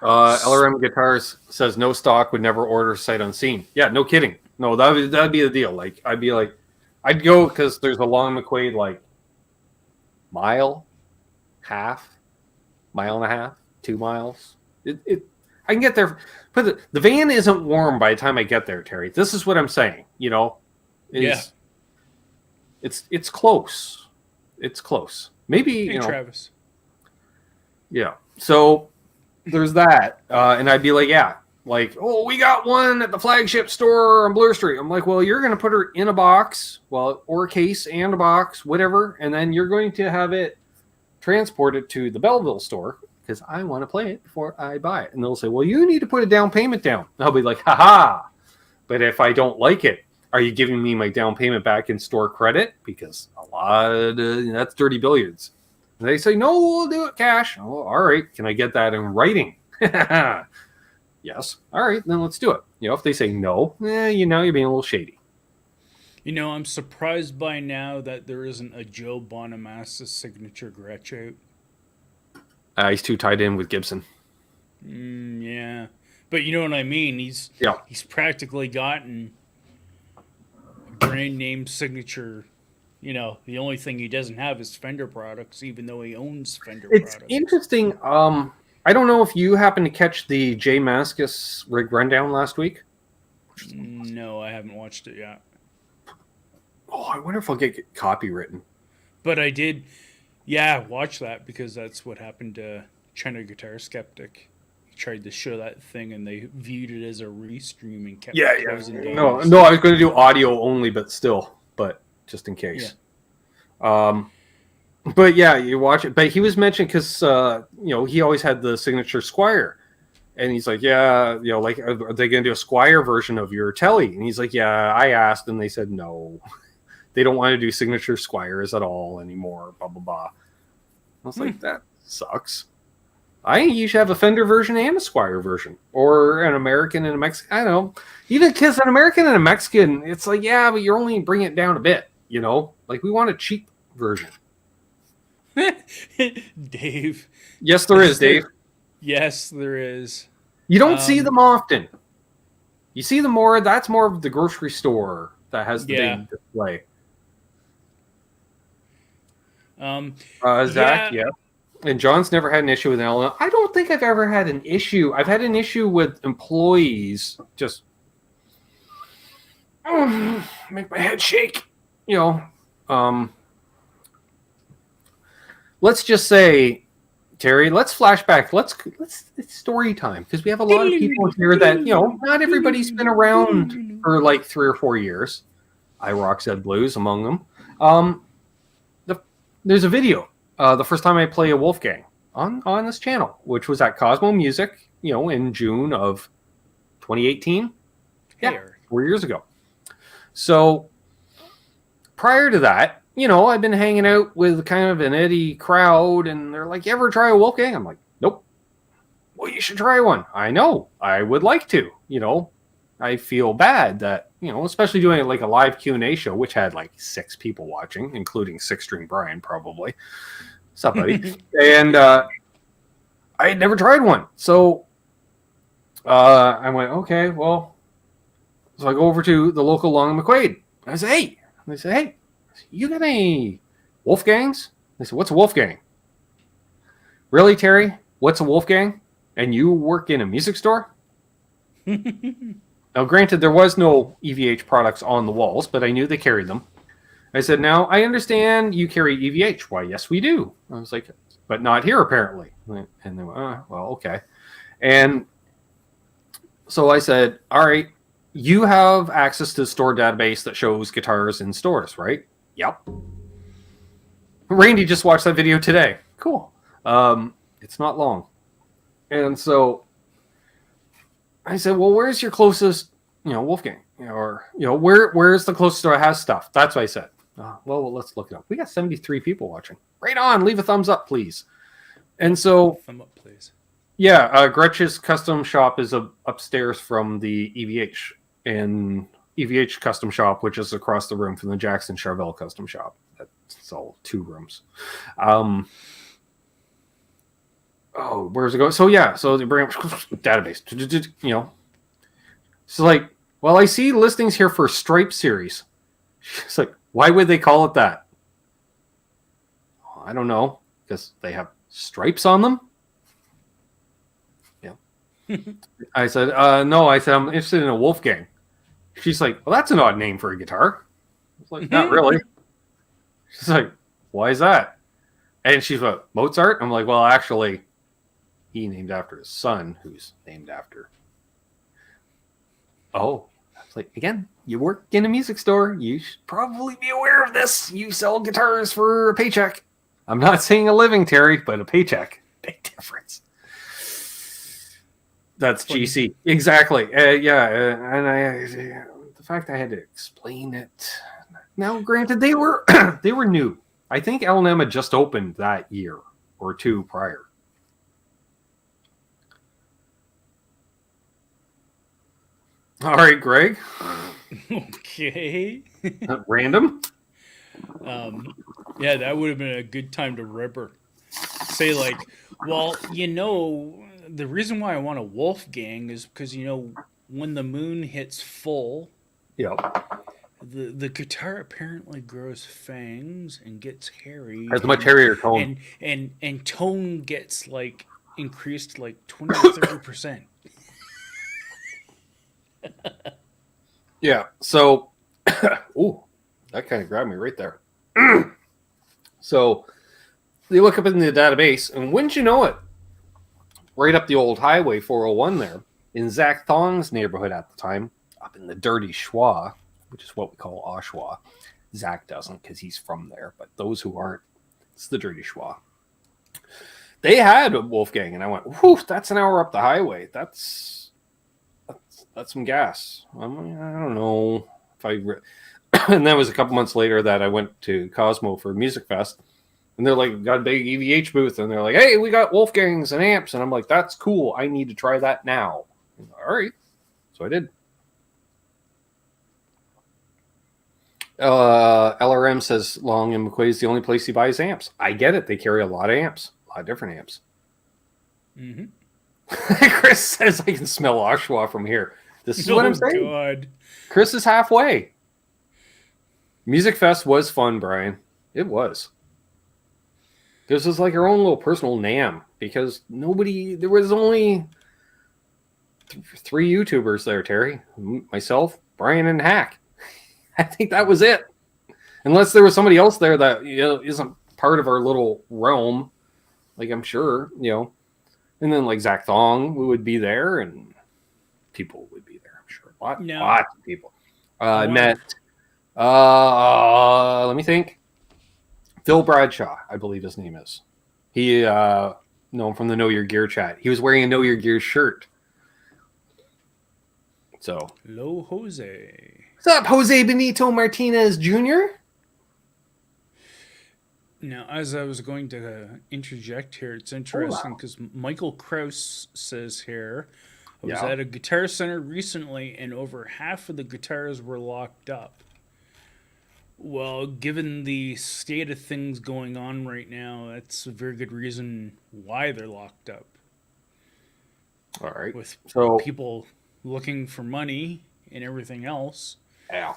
LRM Guitars says no stock, would never order sight unseen. Yeah, no kidding. No, that'd be the deal. Like I'd go because there's a Long McQuaid like mile and a half, 2 miles. I can get there, but the van isn't warm by the time I get there, Terry. This is what I'm saying. You know, it's close. It's close. Maybe hey, Travis. Yeah. So there's that, and I'd be like, yeah, like, oh, we got one at the flagship store on Bloor Street. I'm like, well, you're going to put her in a box, or a case and a box, whatever, and then you're going to have it transported to the Belleville store because I want to play it before I buy it. And they'll say, well, you need to put a down payment down. And I'll be like, haha. But if I don't like it, are you giving me my down payment back in store credit? Because a lot of that's dirty billiards. And they say, no, we'll do it cash. Oh, all right. Can I get that in writing? Yes. All right, then let's do it. You know, if they say no, you're being a little shady. You know, I'm surprised by now that there isn't a Joe Bonamassa signature Gretsch out. He's too tied in with Gibson. Yeah. But you know what I mean? He's practically gotten a brand name signature. You know, the only thing he doesn't have is Fender products, even though he owns Fender products. It's interesting. I don't know if you happened to catch the Jaymascus Rig Rundown last week. No, I haven't watched it yet. Oh, I wonder if I'll get copywritten. But I did, watch that because that's what happened to China Guitar Skeptic. He tried to show that thing and they viewed it as a restream and kept closing doors. No, I was going to do audio only, but just in case. Yeah. But yeah, you watch it. But he was mentioned because he always had the signature Squire, and he's like, like, are they going to do a Squire version of your Tele? And he's like, yeah, I asked, and they said no, they don't want to do signature Squires at all anymore. Blah blah blah. I was like, that sucks. I think you should have a Fender version and a Squire version, or an American and a Mexican. I don't know, even because an American and a Mexican, it's like, yeah, but you're only bringing it down a bit. You know, like we want a cheap version. Dave. Yes, there is, Dave. Yes, there is. You don't see them often. You see them more. That's more of the grocery store that has the big display. Zach, yeah. And John's never had an issue with an LM. I don't think I've ever had an issue. I've had an issue with employees just make my head shake. Let's just say, Terry, let's flash back. It's story time, because we have a lot of people here that, not everybody's been around for like 3 or 4 years. I Rock Said Blues among them. There's a video. The first time I play a Wolfgang on this channel, which was at Cosmo Music, in June of 2018. Yeah, 4 years ago. So prior to that, I've been hanging out with kind of an Eddie crowd, and they're like, "You ever try a Wolfgang?" I'm like, "Nope." "Well, you should try one." "I know. I would like to." I feel bad that, especially doing like a live Q&A show, which had like 6 people watching, including 6-string Brian, probably. What's up, buddy? And I had never tried one. So I went, okay, well. So I go over to the local Long and McQuaid. I say, hey. And they say, hey, you got any Wolfgangs? They said, what's a Wolfgang? Really, Terry? What's a Wolfgang? And you work in a music store? Now, granted, there was no EVH products on the walls, but I knew they carried them. I said, now, I understand you carry EVH. Why, yes, we do. I was like, but not here, apparently. And they went, well, okay. And so I said, all right, you have access to the store database that shows guitars in stores, right? Yep. Randy just watched that video today. Cool. It's not long. And so I said, well, where's your closest, Wolfgang? Where's the closest store that has stuff? That's what I said. Well, let's look it up. We got 73 people watching. Right on. Leave a thumbs up, please. And so, thumb up, please. Yeah, Gretsch's custom shop is upstairs from the EVH, and EVH custom shop, which is across the room from the Jackson Charvel custom shop. That's all 2 rooms. Where's it going? So yeah, so they bring up database. So like, well, I see listings here for Stripe series. It's like, why would they call it that? I don't know, because they have stripes on them. Yeah. I said, no. I said, I'm interested in a Wolfgang. She's like, well, that's an odd name for a guitar. I was like, not really. She's like, why is that? And she's like, Mozart? I'm like, well, actually, he named after his son, who's named after. Oh, I was like, again, you work in a music store. You should probably be aware of this. You sell guitars for a paycheck. I'm not saying a living, Terry, but a paycheck. Big difference. That's GC. Exactly. And the fact I had to explain it. Now, granted, they were they were new. I think L&M had just opened that year or 2 prior. All right, Greg. Okay. Random? Yeah, that would have been a good time to ripper. Say like, well, the reason why I want a Wolfgang is because, when the moon hits full, the guitar apparently grows fangs and gets hairy. Has a much hairier tone. And tone gets like increased like 20 or 30%. Yeah. So, ooh, that kind of grabbed me right there. So, they look up in the database, and wouldn't you know it, right up the old highway 401 there, in Zach Thong's neighborhood at the time, up in the dirty Schwa, which is what we call Oshawa. Zach doesn't, because he's from there, but those who aren't, it's the dirty Schwa. They had a Wolfgang, and I went, whew, that's an hour up the highway. That's some gas. I don't know if and that was a couple months later that I went to Cosmo for Music Fest, and they're like, got a big EVH booth, and they're like, hey, we got Wolfgangs and amps, and I'm like, that's cool. I need to try that now. All right, so I did. LRM says Long and McQuaid is the only place he buys amps. I get it. They carry a lot of amps, a lot of different amps. Mm-hmm. Chris says I can smell Oshawa from here. This is what I'm saying. God. Chris is halfway. Music Fest was fun, Brian. It was. This is like our own little personal NAM because there was only three YouTubers there, Terry. Myself, Brian, and Hack. I think that was it. Unless there was somebody else there that isn't part of our little realm. Like, I'm sure, And then like Zach Thong would be there and people would be there, I'm sure. Lots of people. I met, let me think. Phil Bradshaw, I believe his name is. He, known from the Know Your Gear chat. He was wearing a Know Your Gear shirt. So. Hello, Jose. What's up, Jose Benito Martinez Jr.? Now, as I was going to interject here, it's interesting because Michael Krause says here, I was at a Guitar Center recently and over half of the guitars were locked up. Well, given the state of things going on right now, that's a very good reason why they're locked up. All right. With people looking for money and everything else. Yeah.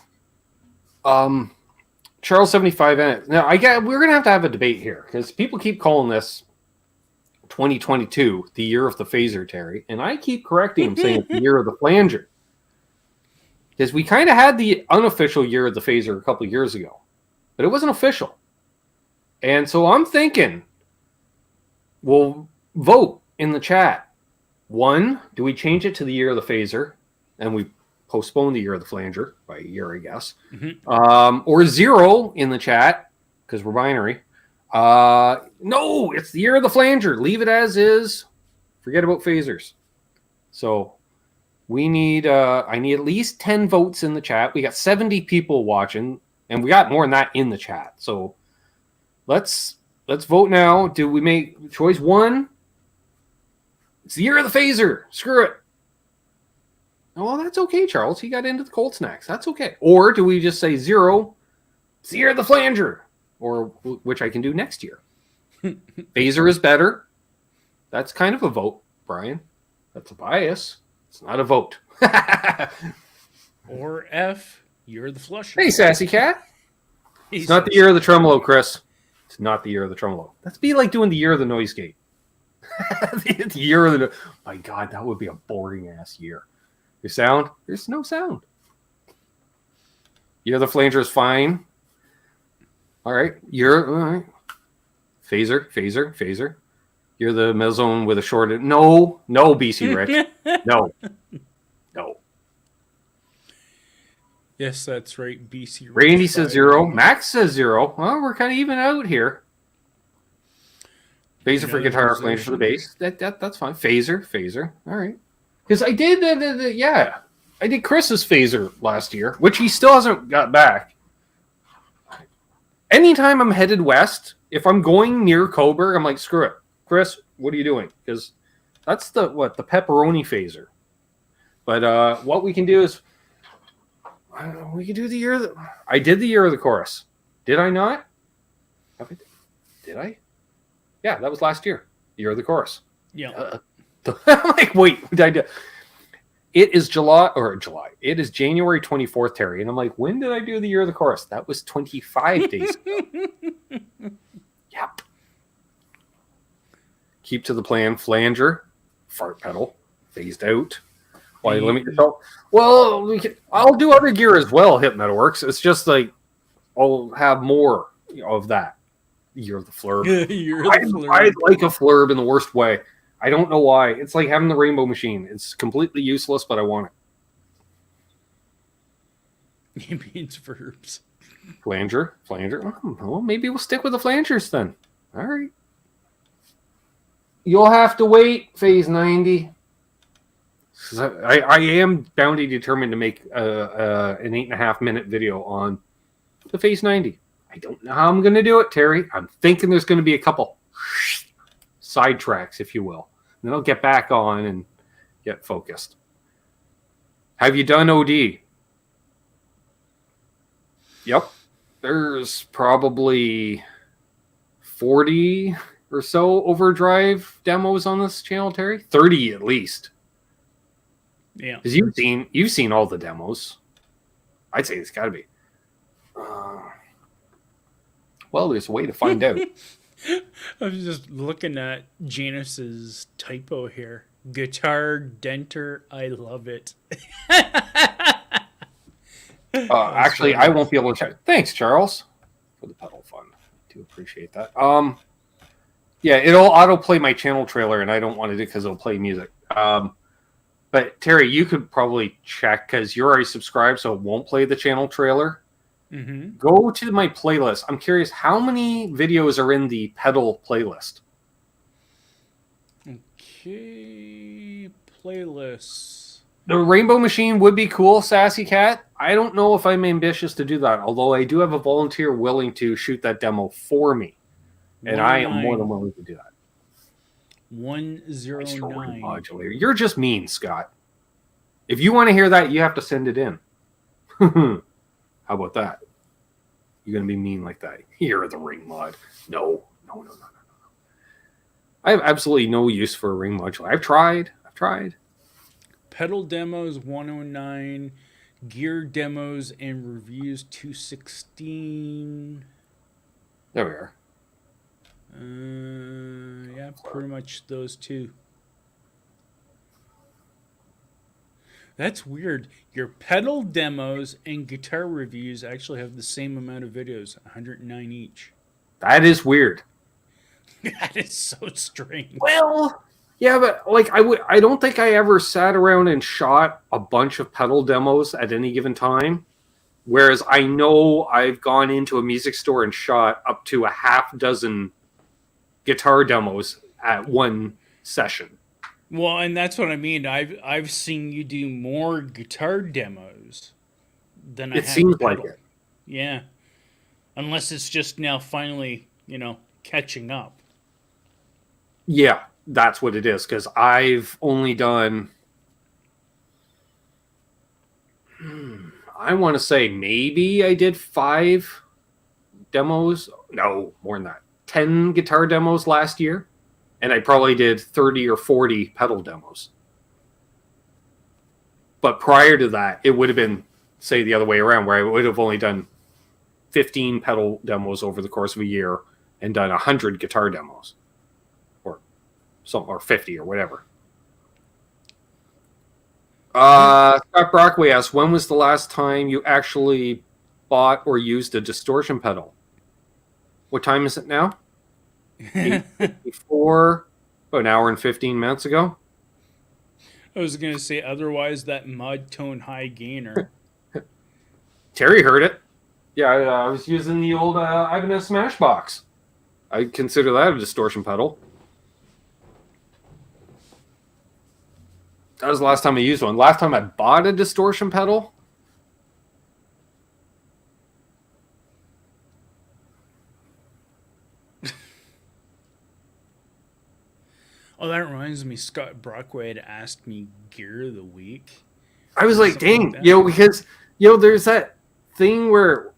Charles 75. Now, we're gonna have to have a debate here because people keep calling this 2022 the year of the phaser, Terry, and I keep correcting him saying it's the year of the flanger because we kind of had the unofficial year of the phaser a couple of years ago, but it wasn't official, and so I'm thinking we'll vote in the chat. 1, do we change it to the year of the phaser, and we postpone the year of the flanger by a year, I guess. Mm-hmm. Or 0 in the chat, because we're binary. No, it's the year of the flanger. Leave it as is. Forget about phasers. So we need, I need at least 10 votes in the chat. We got 70 people watching, and we got more than that in the chat. So let's vote now. Do we make choice 1? It's the year of the phaser. Screw it. Oh, that's okay, Charles. He got into the cold snacks. That's okay. Or do we just say 0? It's the year of the flanger. Or which I can do next year. Phaser is better. That's kind of a vote, Brian. That's a bias. It's not a vote. Or F, you're the flusher. Hey, sassy cat. It's not the year of the tremolo, Chris. It's not the year of the tremolo. That's be like doing the year of the noise gate. The year of the... My God, that would be a boring-ass year. Your sound? There's no sound. Year of the flanger is fine. All right. All right. Phaser. You're the mezzone with a short... No, BC Rich. No. Yes, that's right, BC Rich. Randy says 0. Max says 0. Well, we're kind of even out here. Phaser for guitar, flanger for the bass. That's fine. Phaser. All right. Because I did, I did Chris's phaser last year, which he still hasn't got back. Anytime I'm headed west, if I'm going near Coburg, I'm like, screw it. Chris, what are you doing? Because that's the pepperoni phaser. But what we can do is, we can do the year I did the year of the chorus. Did I not? Did I? Yeah, that was last year. Year of the chorus. Yeah. I'm like, wait, what did I do? It is July. It is January 24th, Terry. And I'm like, when did I do the year of the chorus? That was 25 days ago. Yep. Keep to the plan. Flanger. Fart pedal. Phased out. Why limit yourself? Well, I'll do other gear as well, Hit Metalworks. It's just like, I'll have more of that. Year of the flurb. I like a flurb in the worst way. I don't know why. It's like having the rainbow machine. It's completely useless, but I want it. He means verbs. Flanger. Well, maybe we'll stick with the flangers then. All right. You'll have to wait, Phase 90. I am bound and determined to make an 8.5 minute video on the Phase 90. I don't know how I'm going to do it, Terry. I'm thinking there's going to be a couple sidetracks, if you will. And then I'll get back on and get focused. Have you done OD? Yep. There's probably 40 or so overdrive demos on this channel, Terry. 30 at least. Yeah. Because you've seen all the demos. I'd say it's got to be. Well, there's a way to find out. I was just looking at Janus's typo here. Guitar denter, I love it. Actually, I won't be able to check. Thanks, Charles, for the pedal fund. I do appreciate that. Yeah, it'll autoplay my channel trailer, and I don't want to do it because it'll play music. But Terry, you could probably check because you're already subscribed, so it won't play the channel trailer. Mm-hmm. Go to my playlist. I'm curious, how many videos are in the pedal playlist? Okay, playlists. The Rainbow Machine would be cool, Sassy Cat. I don't know if I'm ambitious to do that, although I do have a volunteer willing to shoot that demo for me. And I am more than willing to do that. 109. Modulator. You're just mean, Scott. If you want to hear that, you have to send it in. How about that? You're going to be mean like that. Here are the ring mod. No. I have absolutely no use for a ring modulator. I've tried. Pedal demos 109. Gear demos and reviews 216. There we are. Yeah, pretty much those two. That's weird. Your pedal demos and guitar reviews actually have the same amount of videos, 109 each. That is weird. That is so strange. Well, yeah, but like I don't think I ever sat around and shot a bunch of pedal demos at any given time. Whereas I know I've gone into a music store and shot up to a half dozen guitar demos at one session. Well, and that's what I mean. I've seen you do more guitar demos than I have. It seems pedal. like it. Yeah. Unless it's just now finally, catching up. Yeah, that's what it is. Because I've only done, I want to say maybe I did 5 demos. No, more than that. 10 guitar demos last year. And I probably did 30 or 40 pedal demos. But prior to that, it would have been, say, the other way around, where I would have only done 15 pedal demos over the course of a year and done 100 guitar demos. Or 50 or whatever. Scott Brockway asks, when was the last time you actually bought or used a distortion pedal? What time is it now? 8:54, about an hour and 15 minutes ago. I was going to say, otherwise, that mod tone high gainer. Terry heard it. Yeah, I was using the old Ibanez Smashbox. I consider that a distortion pedal. That was the last time I used one. Last time I bought a distortion pedal. Oh, that reminds me, Scott Brockway had asked me gear of the week. I was like, dang, because there's that thing where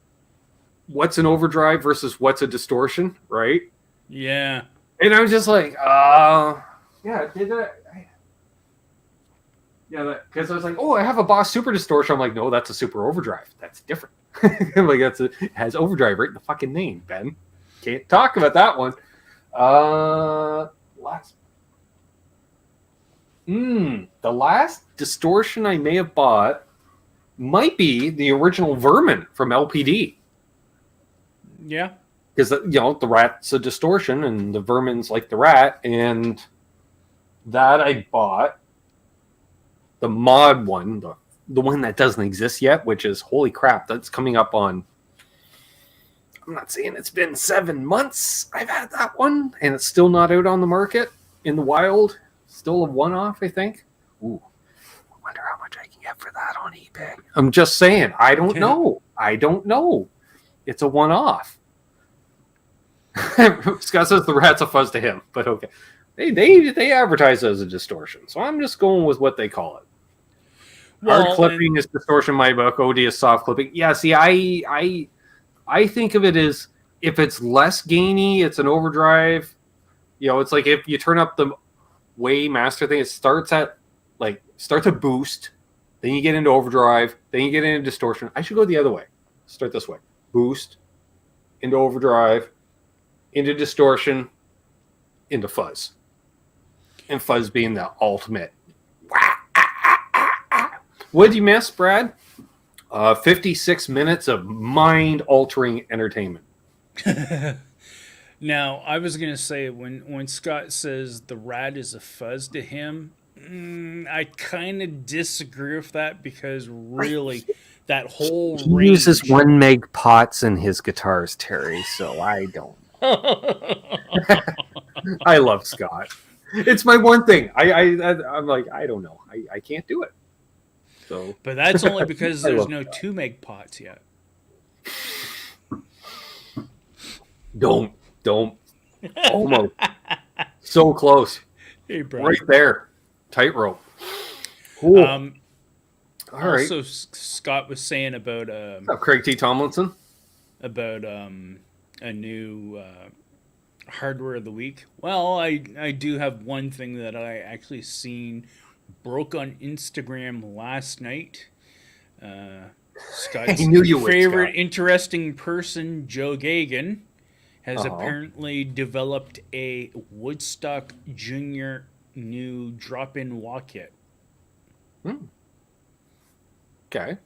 what's an overdrive versus what's a distortion, right? Yeah. And I was just like, yeah, did that. Yeah, because I was like, oh, I have a Boss Super Distortion. I'm like, no, that's a Super Overdrive. That's different. Like it has overdrive right in the fucking name, Ben. Can't talk about that one. The last distortion I may have bought might be the original Vermin from LPD. Yeah. Because, the Rat's a distortion and the Vermin's like the Rat. And that I bought. The mod one, the one that doesn't exist yet, which is, holy crap, that's coming up on, I'm not saying it's been 7 months I've had that one, and it's still not out on the market in the wild. Still a one-off, I think. Ooh, I wonder how much I can get for that on eBay. I'm just saying, I don't know. It's a one-off. Scott says the Rat's a fuzz to him, but okay. They advertise it as a distortion, so I'm just going with what they call it. Hard clipping is distortion in my book. OD is soft clipping. Yeah, see, I think of it as, if it's less gainy, it's an overdrive. It's like if you turn up the way master thing, it starts at boost, then you get into overdrive, then you get into distortion. I should go the other way. Start this way. Boost, into overdrive, into distortion, into fuzz. And fuzz being the ultimate. What did you miss, Brad? 56 minutes of mind-altering entertainment. Now, I was going to say, when Scott says the rad is a fuzz to him, I kind of disagree with that, because really, that whole He range... uses 1 meg pots in his guitars, Terry, so I don't. I love Scott. It's my one thing. I'm like, I don't know. I can't do it. So, but that's only because there's no 2 meg pots yet. Don't. Almost. So close. Hey, bro. Right there. Tightrope. Cool. All right. Also, Scott was saying about What's up, Craig T. Tomlinson? About a new hardware of the week. Well, I do have one thing that I actually seen broke on Instagram last night. Scott's favorite interesting person, Joe Gagan, has apparently developed a Woodstock Junior new drop-in wah kit. Okay.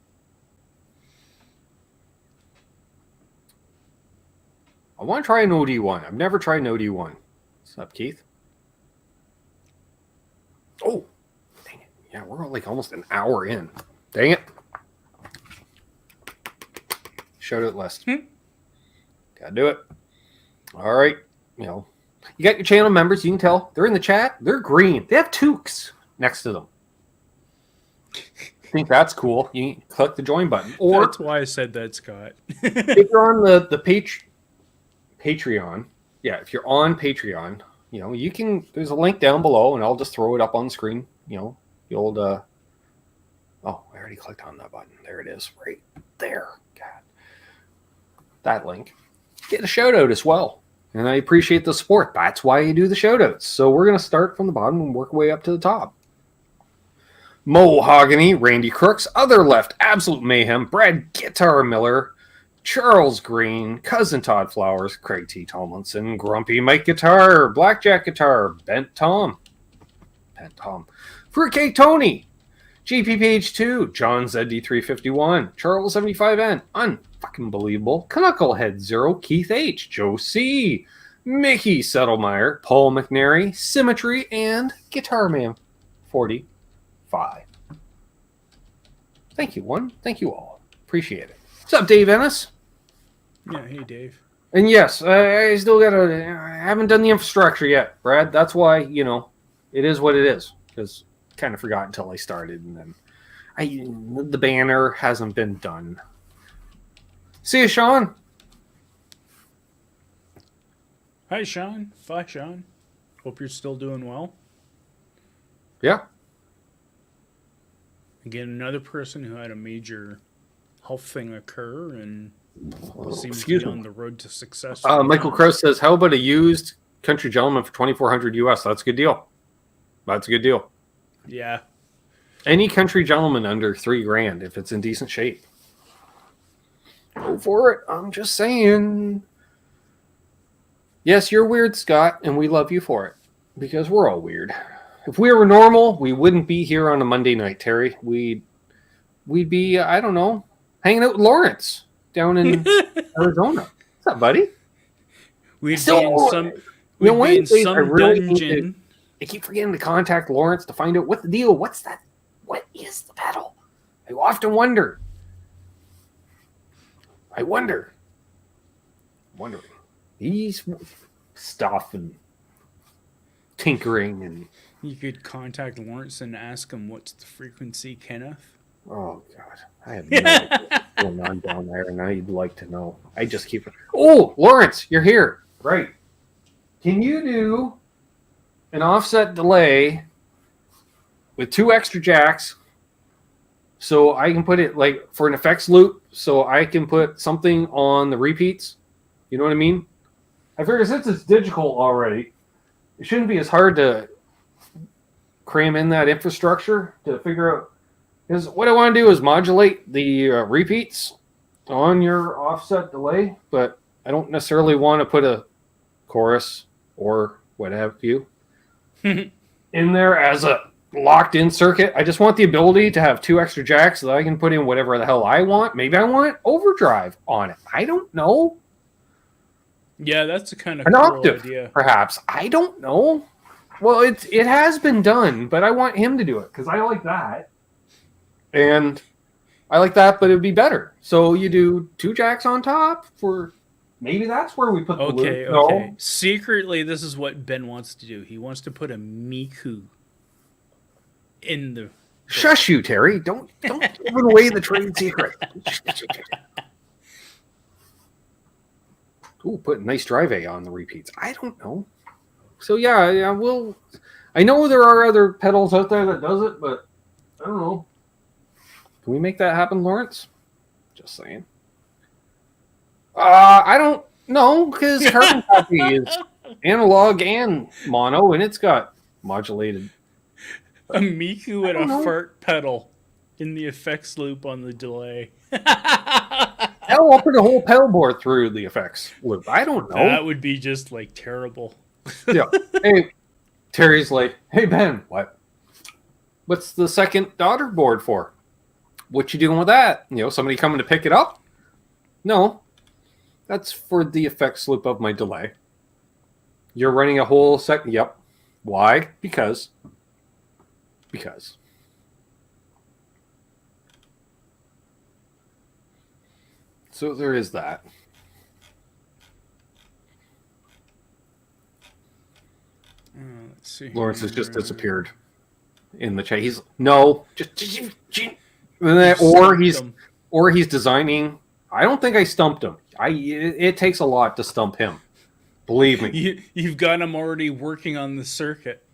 I want to try an OD1. I've never tried an OD1. What's up, Keith? Oh, dang it. Yeah, we're like almost an hour in. Dang it. Shout out list. Gotta do it. All right. You know, you got your channel members. You can tell they're in the chat. They're green. They have toques next to them. I think that's cool. You can click the join button. Or that's why I said that, Scott. if you're on the Patreon, yeah, if you're on Patreon, you know, you can, there's a link down below, and I'll just throw it up on the screen. You know, the old, oh, I already clicked on that button. There it is, right there. God. That link. Get a shout out as well. And I appreciate the support. That's why you do the shout outs. So we're going to start from the bottom and work our way up to the top. Mohogany, Randy Crooks, Other Left, Absolute Mayhem, Brad Guitar Miller, Charles Green, Cousin Todd Flowers, Craig T. Tomlinson, Grumpy Mike Guitar, Blackjack Guitar, Bent Tom, Fruitcake Tony, GPPH2, John ZD351, Charles 75N, Unfucking Believable, Knucklehead 0, Keith H, Joe C, Mickey Settlemeyer, Paul McNary, Symmetry, and Guitar Man 45. Thank you, one. Thank you all. Appreciate it. What's up, Dave Ennis? Yeah, hey, Dave. And yes, I still I haven't done the infrastructure yet, Brad. That's why, you know, it is what it is. Because kind of forgot until I started, and then the banner hasn't been done. See you, Sean. Hi, Sean. Bye, Sean. Hope you're still doing well. Yeah. Again, another person who had a major health thing occur and seems to be on the road to success. Michael Krause says, how about a used Country Gentleman for $2,400 US? That's a good deal. That's a good deal. Yeah. Any Country Gentleman under $3,000 if it's in decent shape. Go for it. I'm just saying. Yes, you're weird, Scott, and we love you for it. Because we're all weird. If we were normal, we wouldn't be here on a Monday night, Terry. We'd be, I don't know, hanging out with Lawrence down in Arizona. What's up, buddy? We'd be in some dungeon. I keep forgetting to contact Lawrence to find out what the deal. What's that? What is the pedal? I often wonder. I'm wondering. He's stuff and tinkering and. You could contact Lawrence and ask him what's the frequency, Kenneth. Oh God, I have no idea what's going on down there, and I'd like to know. I just keep. Oh, Lawrence, you're here, right? Can you do an offset delay with 2 extra jacks, so I can put it like for an effects loop, so I can put something on the repeats? You know what I mean? I figure since it's digital already, it shouldn't be as hard to cram in that infrastructure to figure out. Because what I want to do is modulate the repeats on your offset delay, but I don't necessarily want to put a chorus, or what have you, in there as a locked-in circuit. I just want the ability to have 2 extra jacks so that I can put in whatever the hell I want. Maybe I want overdrive on it. I don't know. Yeah, that's a kind of An cool octave, idea. perhaps. I don't know. Well, it has been done, but I want him to do it because I like that. And I like that, but it would be better. So you do 2 jacks on top for... Maybe that's where we put the Okay, loop. okay. No. Secretly, this is what Ben wants to do. He wants to put a Miku in the... Shush you, Terry. Don't give away the trade secret. Ooh, put nice drive A on the repeats. I don't know. So yeah, we'll... I know there are other pedals out there that does it, but I don't know. Can we make that happen, Lawrence? Just saying. I don't know, because carbon copy is analog and mono, and it's got modulated. A Miku and a know. fart pedal in the effects loop on the delay. Hell, I'll put a whole pedal board through the effects loop. I don't know. That would be just like terrible. Yeah. Hey, Terry's like, hey, Ben, what? What's the second daughter board for? What you doing with that? You know, somebody coming to pick it up? No. That's for the effects loop of my delay. You're running a whole second. Yep. Why? Because. So there is that. Let's see. Lawrence has just disappeared in the chat. He's no, or he's designing. I don't think I stumped him. It takes a lot to stump him. Believe me. You've got him already working on the circuit.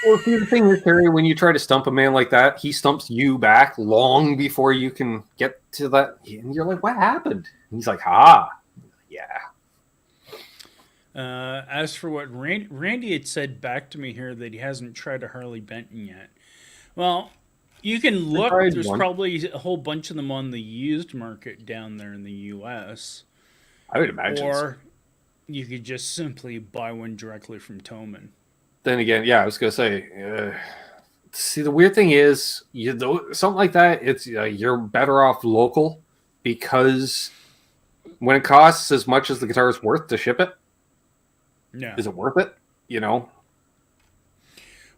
Well, see, the thing is, Terry, when you try to stump a man like that, he stumps you back long before you can get to that. And you're like, what happened? And he's like, yeah. As for what Randy had said back to me here, that he hasn't tried a Harley Benton yet. Well, you can look. There's probably a whole bunch of them on the used market down there in the U.S. I would imagine. Or you could just simply buy one directly from Thomann. Then again, yeah, I was gonna say. See, the weird thing is, something like that. It's you're better off local because when it costs as much as the guitar is worth to ship it, is it worth it? You know.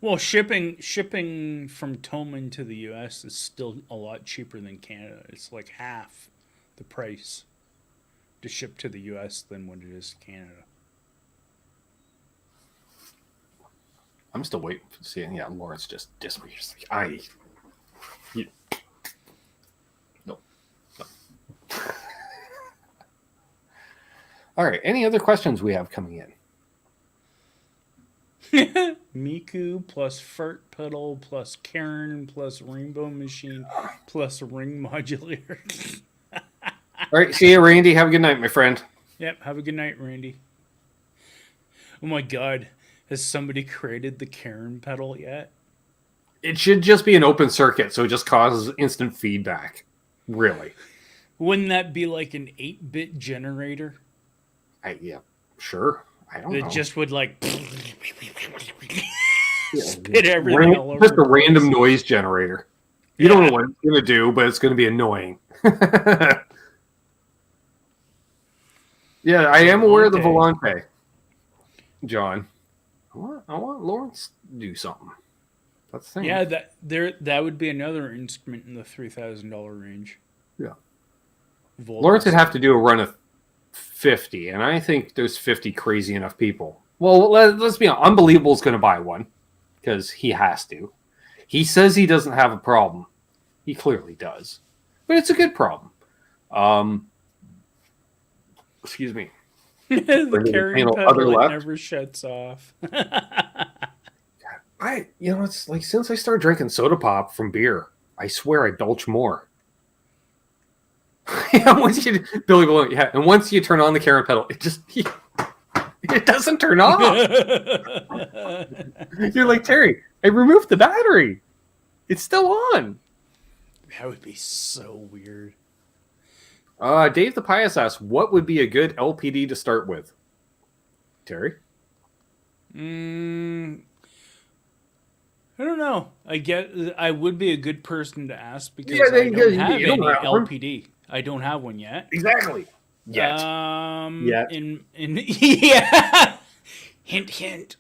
Well, shipping from Thomann to the U.S. is still a lot cheaper than Canada. It's like half the price to ship to the U.S. than what it is to Canada. I'm still waiting to see. Yeah, Lawrence just disappears. No. All right. Any other questions we have coming in? Miku plus fart pedal plus Karen plus rainbow machine plus ring modulator. All right. See you, Randy. Have a good night, my friend. Yep. Have a good night, Randy. Oh my God. Has somebody created the Karen pedal yet? It should just be an open circuit, so it just causes instant feedback. Really. Wouldn't that be like an 8-bit generator? Yeah, sure. I don't know. It just would like spit everything all over. Just a random noise generator. You don't know what it's going to do, but it's going to be annoying. Yeah, I am aware of the Volante, John. I want Lawrence to do something. That's the thing. Yeah, that would be another instrument in the $3,000 range. Yeah. Volts. Lawrence would have to do a run of 50, and I think there's 50 crazy enough people. Well, let's be honest. Unbelievable is going to buy one because he has to. He says he doesn't have a problem. He clearly does, but it's a good problem. Excuse me. The carrying pedal never shuts off. It's like since I started drinking soda pop from beer, I swear I belch more. And once you turn on the Karen pedal, it doesn't turn off. You're like, Terry, I removed the battery. It's still on. That would be so weird. Dave the Pious asks, what would be a good LPD to start with? Terry? I don't know. I would be a good person to ask because Yeah, I don't you have don't any have one. LPD. I don't have one yet. Exactly. Yet. In yeah. Hint hint.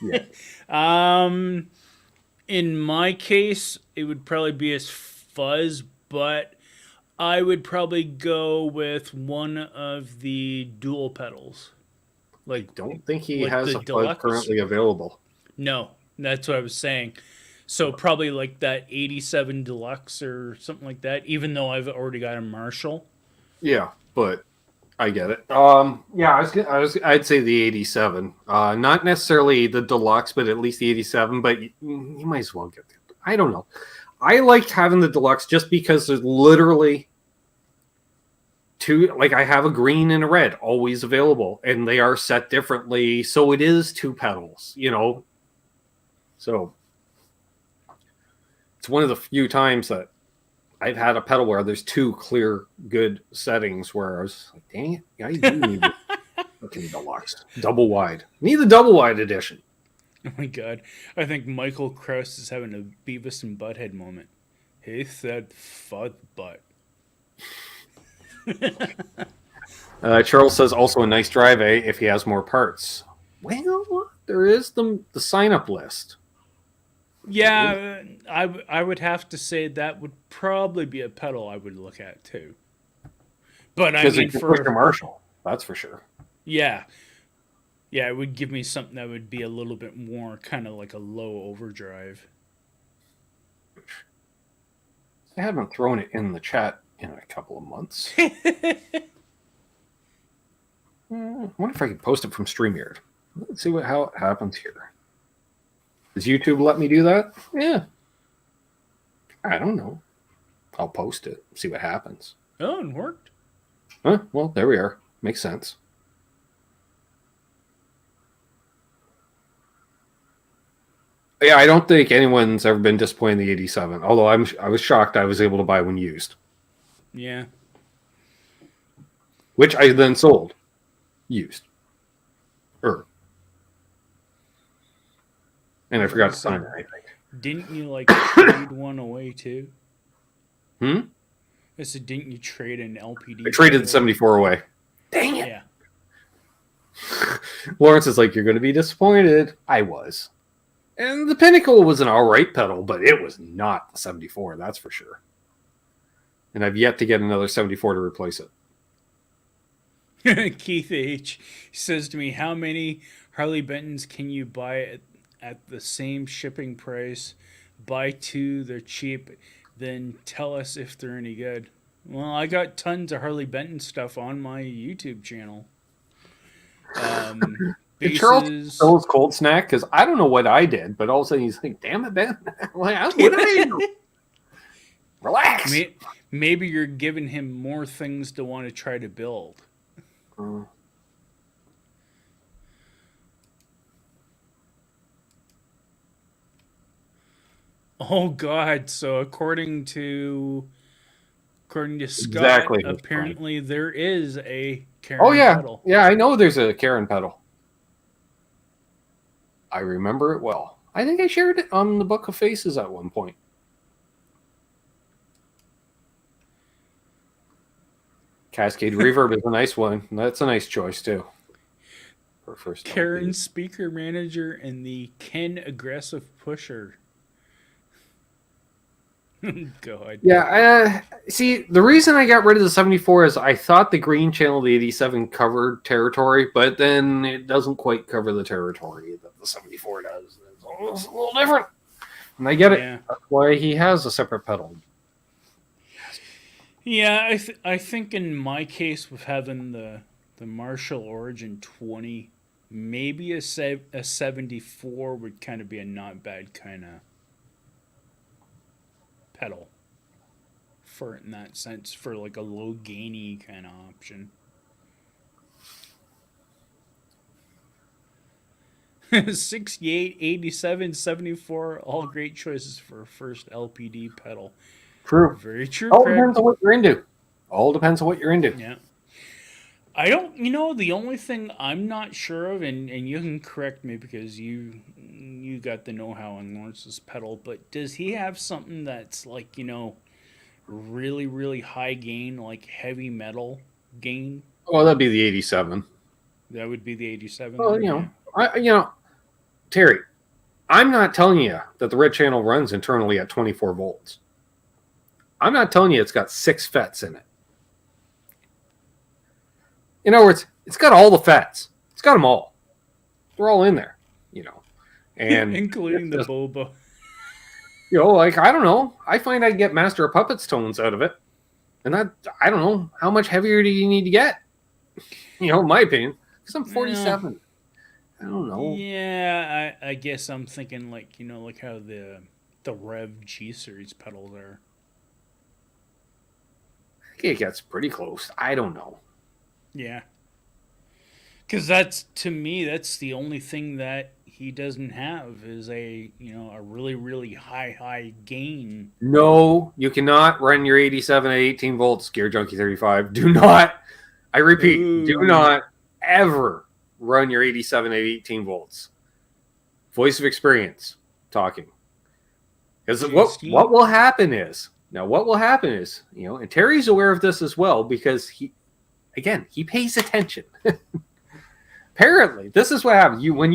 Yeah. In my case, it would probably be a fuzz, but I would probably go with one of the dual pedals. I don't think he Like has the a fuzz deluxe. currently available. No, that's what I was saying. So probably like that 87 Deluxe or something like that, even though I've already got a Marshall. Yeah, but I get it. Yeah, I'd say the 87. Not necessarily the deluxe, but at least the 87. But you might as well get it. I don't know. I liked having the deluxe just because there's literally two. Like I have a green and a red always available, and they are set differently, so it is two pedals. So it's one of the few times that I've had a pedal where there's two clear, good settings where I was like, dang it, I do need the fucking deluxe. Double wide. Need the double wide edition. Oh my god. I think Michael Krause is having a Beavis and Butthead moment. He said fud butt. Charles says also a nice drive A if he has more parts. Well, there is the sign up list. Yeah, I would have to say that would probably be a pedal I would look at too. But I mean, for Marshall, that's for sure. Yeah, it would give me something that would be a little bit more kind of like a low overdrive. I haven't thrown it in the chat in a couple of months. I wonder if I could post it from StreamYard. Let's see how it happens here. Does YouTube let me do that? Yeah. I don't know. I'll post it, see what happens. Oh, it worked. Huh? Well, there we are. Makes sense. Yeah, I don't think anyone's ever been disappointed in the 87. Although I was shocked I was able to buy one used. Yeah. Which I then sold. Used. And I forgot to sign it, I think. Didn't you like trade one away too? I said, didn't you trade an LPD? I traded the 74 away. Dang it. Yeah. Lawrence is like, you're going to be disappointed. I was. And the Pinnacle was an all right pedal, but it was not the 74, that's for sure. And I've yet to get another 74 to replace it. Keith H. says to me, how many Harley Bentons can you buy at the same shipping price? Buy two, they're cheap, then tell us if they're any good. Well, I got tons of Harley Benton stuff on my YouTube channel. Did Charles fill his cold snack? Because I don't know what I did, but all of a sudden he's like, damn it, Ben. What did I do? Relax. Maybe you're giving him more things to want to try to build. Oh God! So according to Scott, apparently there is a Karen pedal. Yeah, I know there's a Karen pedal. I remember it well. I think I shared it on the Book of Faces at one point. Cascade Reverb is a nice one. That's a nice choice too. For first Karen Speaker Manager and the Ken Aggressive Pusher. God. Yeah, see, the reason I got rid of the 74 is I thought the green channel of the 87 covered territory, but then it doesn't quite cover the territory that the 74 does. It's a little different. And I get it. That's why he has a separate pedal. Yeah, I think in my case with having the Marshall Origin 20, maybe a 74 would kind of be a not bad kind of pedal for it in that sense, for like a low gainy kind of option. 68, 87, 74, all great choices for a first LPD pedal. True. Very true. All depends on what you're into. Yeah. I don't, you know, the only thing I'm not sure of, and you can correct me because you got the know-how on Lawrence's pedal, but does he have something that's like, you know, really, really high gain, like heavy metal gain? Well, that'd be the 87. That would be the 87 Well, then, yeah. Terry, I'm not telling you that the red channel runs internally at 24 volts. I'm not telling you it's got 6 FETs in it. In other words, it's got all the FETs. It's got them all. They're all in there, And including the boba. Like, I don't know. I find I get Master of Puppets tones out of it. And I don't know, how much heavier do you need to get? In my opinion. Because I'm 47. I don't know. Yeah, I guess I'm thinking like, like how the Rev G series pedals are. I think it gets pretty close. I don't know. Yeah. Because that's, to me, that's the only thing that he doesn't have is a really, really high gain. No, you cannot run your 87 at 18 volts, Gear Junkie 35. Do not, I repeat, do not ever run your 87 at 18 volts. Voice of experience talking. Because what will happen is, and Terry's aware of this as well because he pays attention. Apparently, this is what happens. When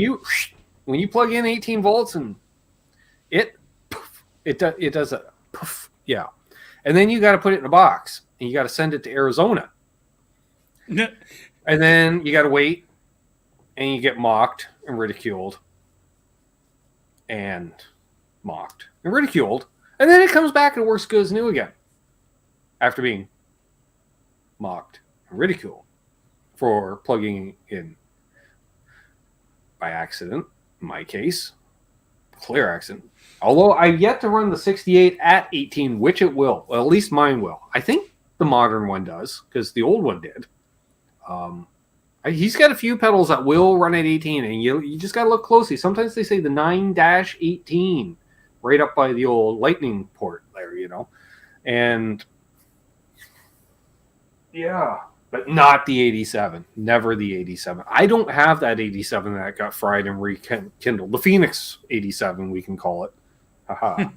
you plug in 18 volts and it does a poof, yeah, and then you got to put it in a box and you got to send it to Arizona, and then you got to wait, and you get mocked and ridiculed, and and then it comes back and works good as new again after being mocked and ridiculed for plugging in by accident. In my case, clear accident. Although I've yet to run the 68 at 18, which it will. Well, at least mine will. I think the modern one does, because the old one did. He's got a few pedals that will run at 18, and you just got to look closely. Sometimes they say the 9-18 right up by the old lightning port there, And yeah, but not the 87. Never the 87. I don't have that 87 that got fried and rekindled. The Phoenix 87, we can call it. Haha.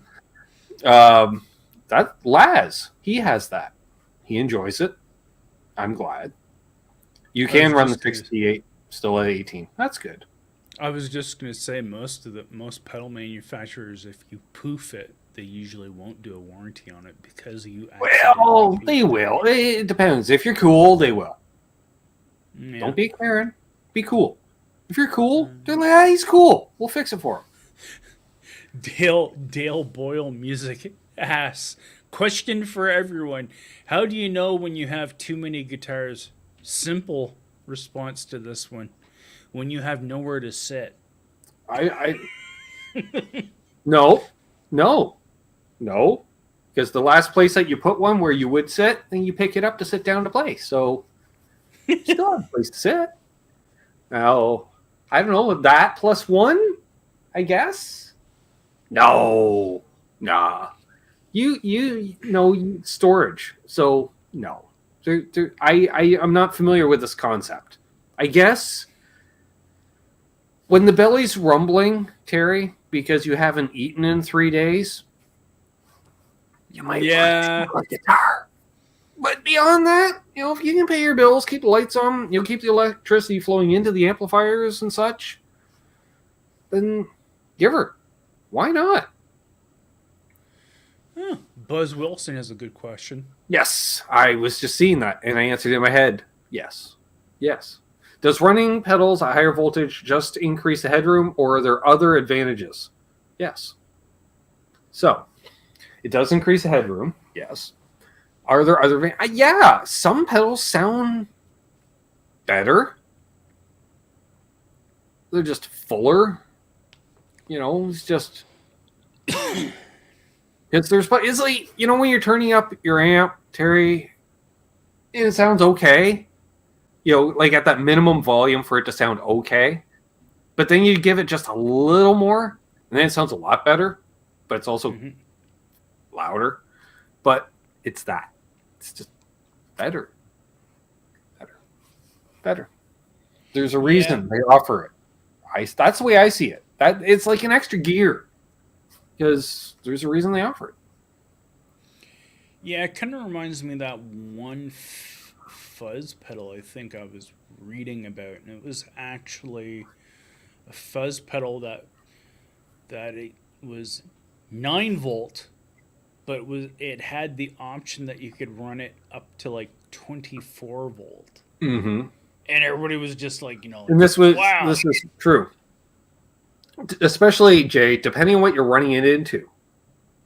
That Laz, he has that. He enjoys it. I'm glad. You can run the 68 still at 18. That's good. I was just going to say most pedal manufacturers, if you poof it, they usually won't do a warranty on it because you. Well, they will. It depends. If you're cool, they will. Yeah. Don't be Karen. Be cool. If you're cool, they're like, he's cool. We'll fix it for him. Dale Boyle Music asks, question for everyone. How do you know when you have too many guitars? Simple response to this one. When you have nowhere to sit. No. Because the last place that you put one where you would sit, then you pick it up to sit down to play. So you still have a place to sit. Now, I don't know, that plus one, I guess? No. Nah. You storage. So, no. I'm not familiar with this concept. I guess when the belly's rumbling, Terry, because you haven't eaten in 3 days, you might want a guitar. But beyond that, if you can pay your bills, keep the lights on, keep the electricity flowing into the amplifiers and such, then give her. Why not? Buzz Wilson has a good question. Yes, I was just seeing that, and I answered in my head, yes. Does running pedals at higher voltage just increase the headroom, or are there other advantages? Yes. So, it does increase the headroom, yes. Are there other... Yeah, some pedals sound better. They're just fuller. It's just... It's like, when you're turning up your amp, Terry, it sounds okay. Like at that minimum volume for it to sound okay. But then you give it just a little more, and then it sounds a lot better. But it's also louder. But it's that. It's just better. better. There's a reason they offer it. That's the way I see it. That it's like an extra gear because there's a reason they offer it. Yeah, it kind of reminds me of that one fuzz pedal I think I was reading about, and it was actually a fuzz pedal that it was 9 volt, but it had the option that you could run it up to like 24 volt. Mm-hmm. And everybody was just like, and this is true. Especially, Jay, depending on what you're running it into.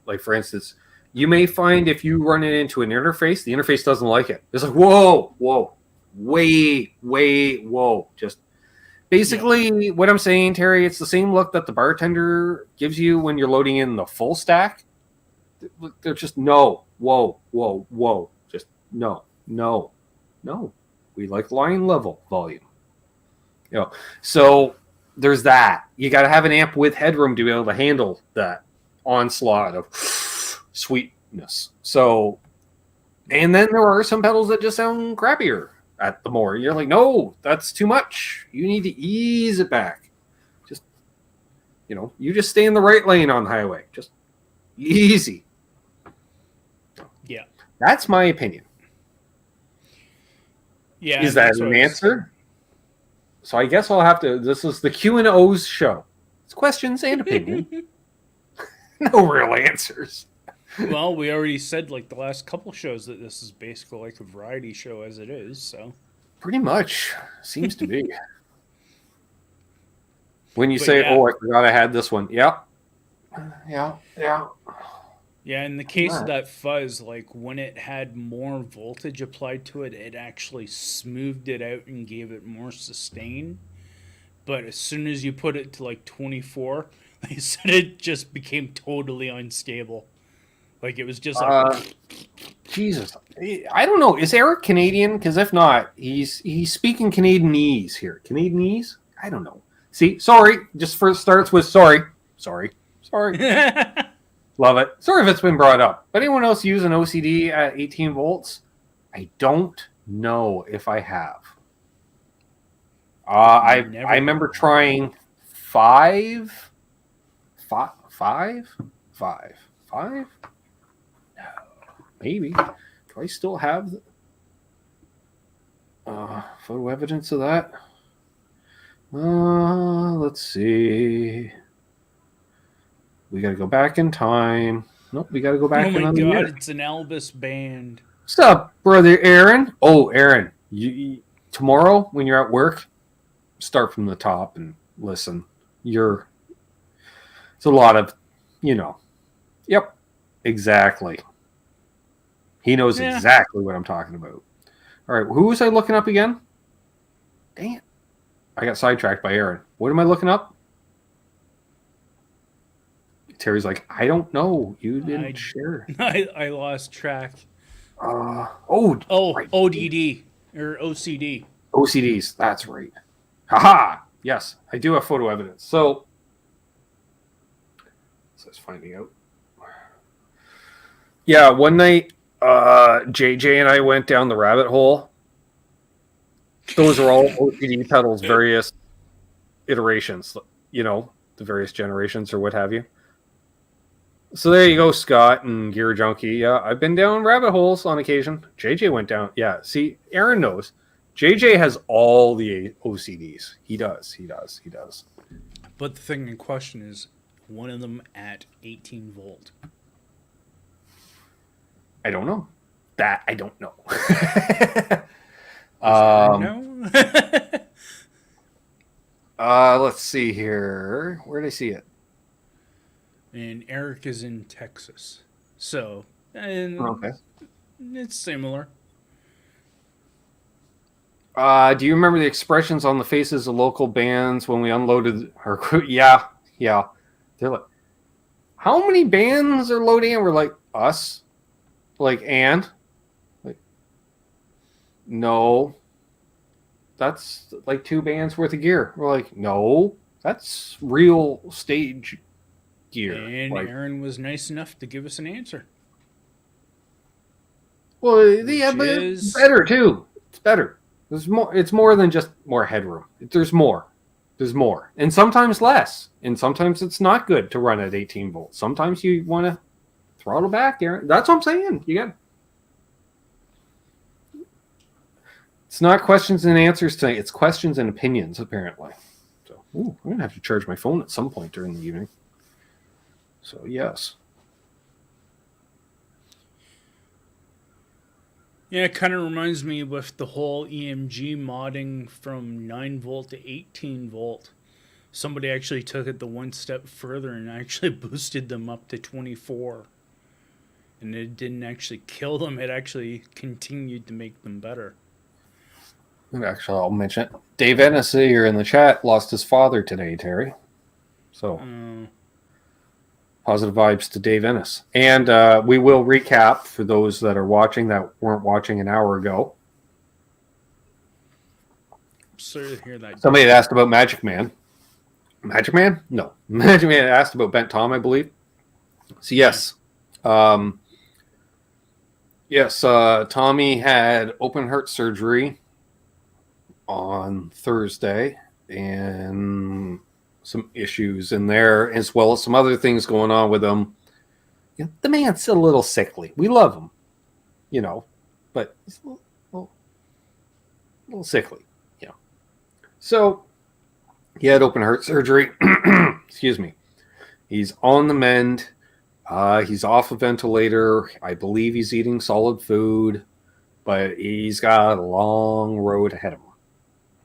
Like, for instance, you may find if you run it into an interface, the interface doesn't like it. It's like, whoa, whoa. Just basically what I'm saying, Terry, it's the same look that the bartender gives you when you're loading in the full stack. They're just whoa. Just no. We like line level volume. So there's that. You got to have an amp with headroom to be able to handle that onslaught of sweetness. So, and then there are some pedals that just sound crappier at the more. You're like, no, that's too much. You need to ease it back. Just, you just stay in the right lane on the highway. Just easy. Yeah. That's my opinion. Yeah. Is that an answer? So I guess I'll have to. This is the Q&O's show. It's questions and opinion. No real answers. Well, we already said like the last couple shows that this is basically like a variety show as it is. So pretty much seems to be. When you say, "Oh, I forgot I had this one," yeah. Yeah, in the case of that fuzz, like when it had more voltage applied to it, it actually smoothed it out and gave it more sustain. But as soon as you put it to like 24, they said it just became totally unstable. Like it was just like Jesus. I don't know. Is Eric Canadian? Because if not, he's speaking Canadianese here. Canadianese? I don't know. See, sorry. Just first starts with sorry. Love it. Sorry if it's been brought up. Anyone else use an OCD at 18 volts? I don't know if I have. I remember trying five. No, maybe. Do I still have photo evidence of that? Let's see. We got to go back in time. Nope, we got to go back another year. Oh my God, it's an Elvis band. What's up, brother Aaron? Oh, Aaron, you tomorrow when you're at work, start from the top and listen. It's a lot of, Yep, exactly. He knows exactly what I'm talking about. All right, who was I looking up again? Dang it. I got sidetracked by Aaron. What am I looking up? Terry's like, I don't know. You didn't share. I lost track. Right. ODD or OCD. OCDs. That's right. Haha. Yes, I do have photo evidence. So I was finding out. Yeah, one night, JJ and I went down the rabbit hole. Those are all LPD pedals, various iterations, the various generations or what have you. So there you go, Scott and Gear Junkie. Yeah, I've been down rabbit holes on occasion. JJ went down. Yeah, see, Aaron knows. JJ has all the OCDs. He does. But the thing in question is one of them at 18 volt. I don't know. That I don't know. Let's see here. Where did I see it? And Eric is in Texas. So, okay. It's similar. Do you remember the expressions on the faces of local bands when we unloaded our crew? Yeah. They're like, how many bands are loading? And we're like, us? Like, and? Like, no. That's like 2 bands worth of gear. We're like, no. That's real stage gear. And Aaron was nice enough to give us an answer. Well, yeah, but it's better, too. It's better. There's more. It's more than just more headroom. There's more. There's more, and sometimes less, and sometimes it's not good to run at 18 volts. Sometimes you want to throttle back, Aaron. That's what I'm saying. You got. It's not questions and answers tonight. It's questions and opinions, apparently. So, I'm gonna have to charge my phone at some point during the evening. So, yes. Yeah, it kind of reminds me with the whole EMG modding from 9 volt to 18 volt. Somebody actually took it the one step further and actually boosted them up to 24. And it didn't actually kill them, it actually continued to make them better. Actually, I'll mention it. Dave Ennis here in the chat lost his father today, Terry. So, positive vibes to Dave Ennis. And we will recap for those that are watching that weren't watching an hour ago. Sorry to hear that. Somebody had asked about Magic Man. Magic Man? No. Magic Man asked about Bent Tom, I believe. So, yes. Tommy had open heart surgery on Thursday and some issues in there, as well as some other things going on with him. You know, the man's a little sickly. We love him, but he's a little sickly, So he had open heart surgery. Excuse me. He's on the mend. He's off a ventilator. I believe he's eating solid food, but he's got a long road ahead of him.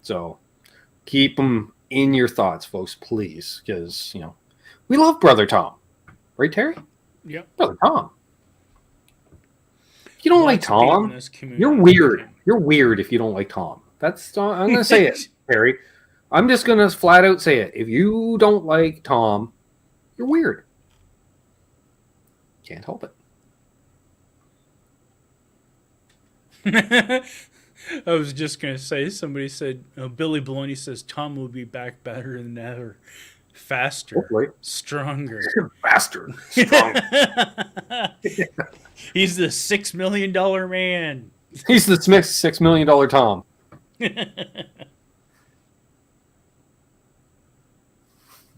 So keep him in your thoughts, folks, please, because, we love Brother Tom. Right, Terry? Yep. Brother Tom. If you don't like Tom, you're weird. You're weird if you don't like Tom. I'm going to say it, Terry. I'm just going to flat out say it. If you don't like Tom, you're weird. Can't help it. I was just going to say, somebody said, Billy Baloney says Tom will be back better than ever. Faster. Hopefully. Stronger. Faster. Stronger. He's the $6 million man. He's the $6 million Tom.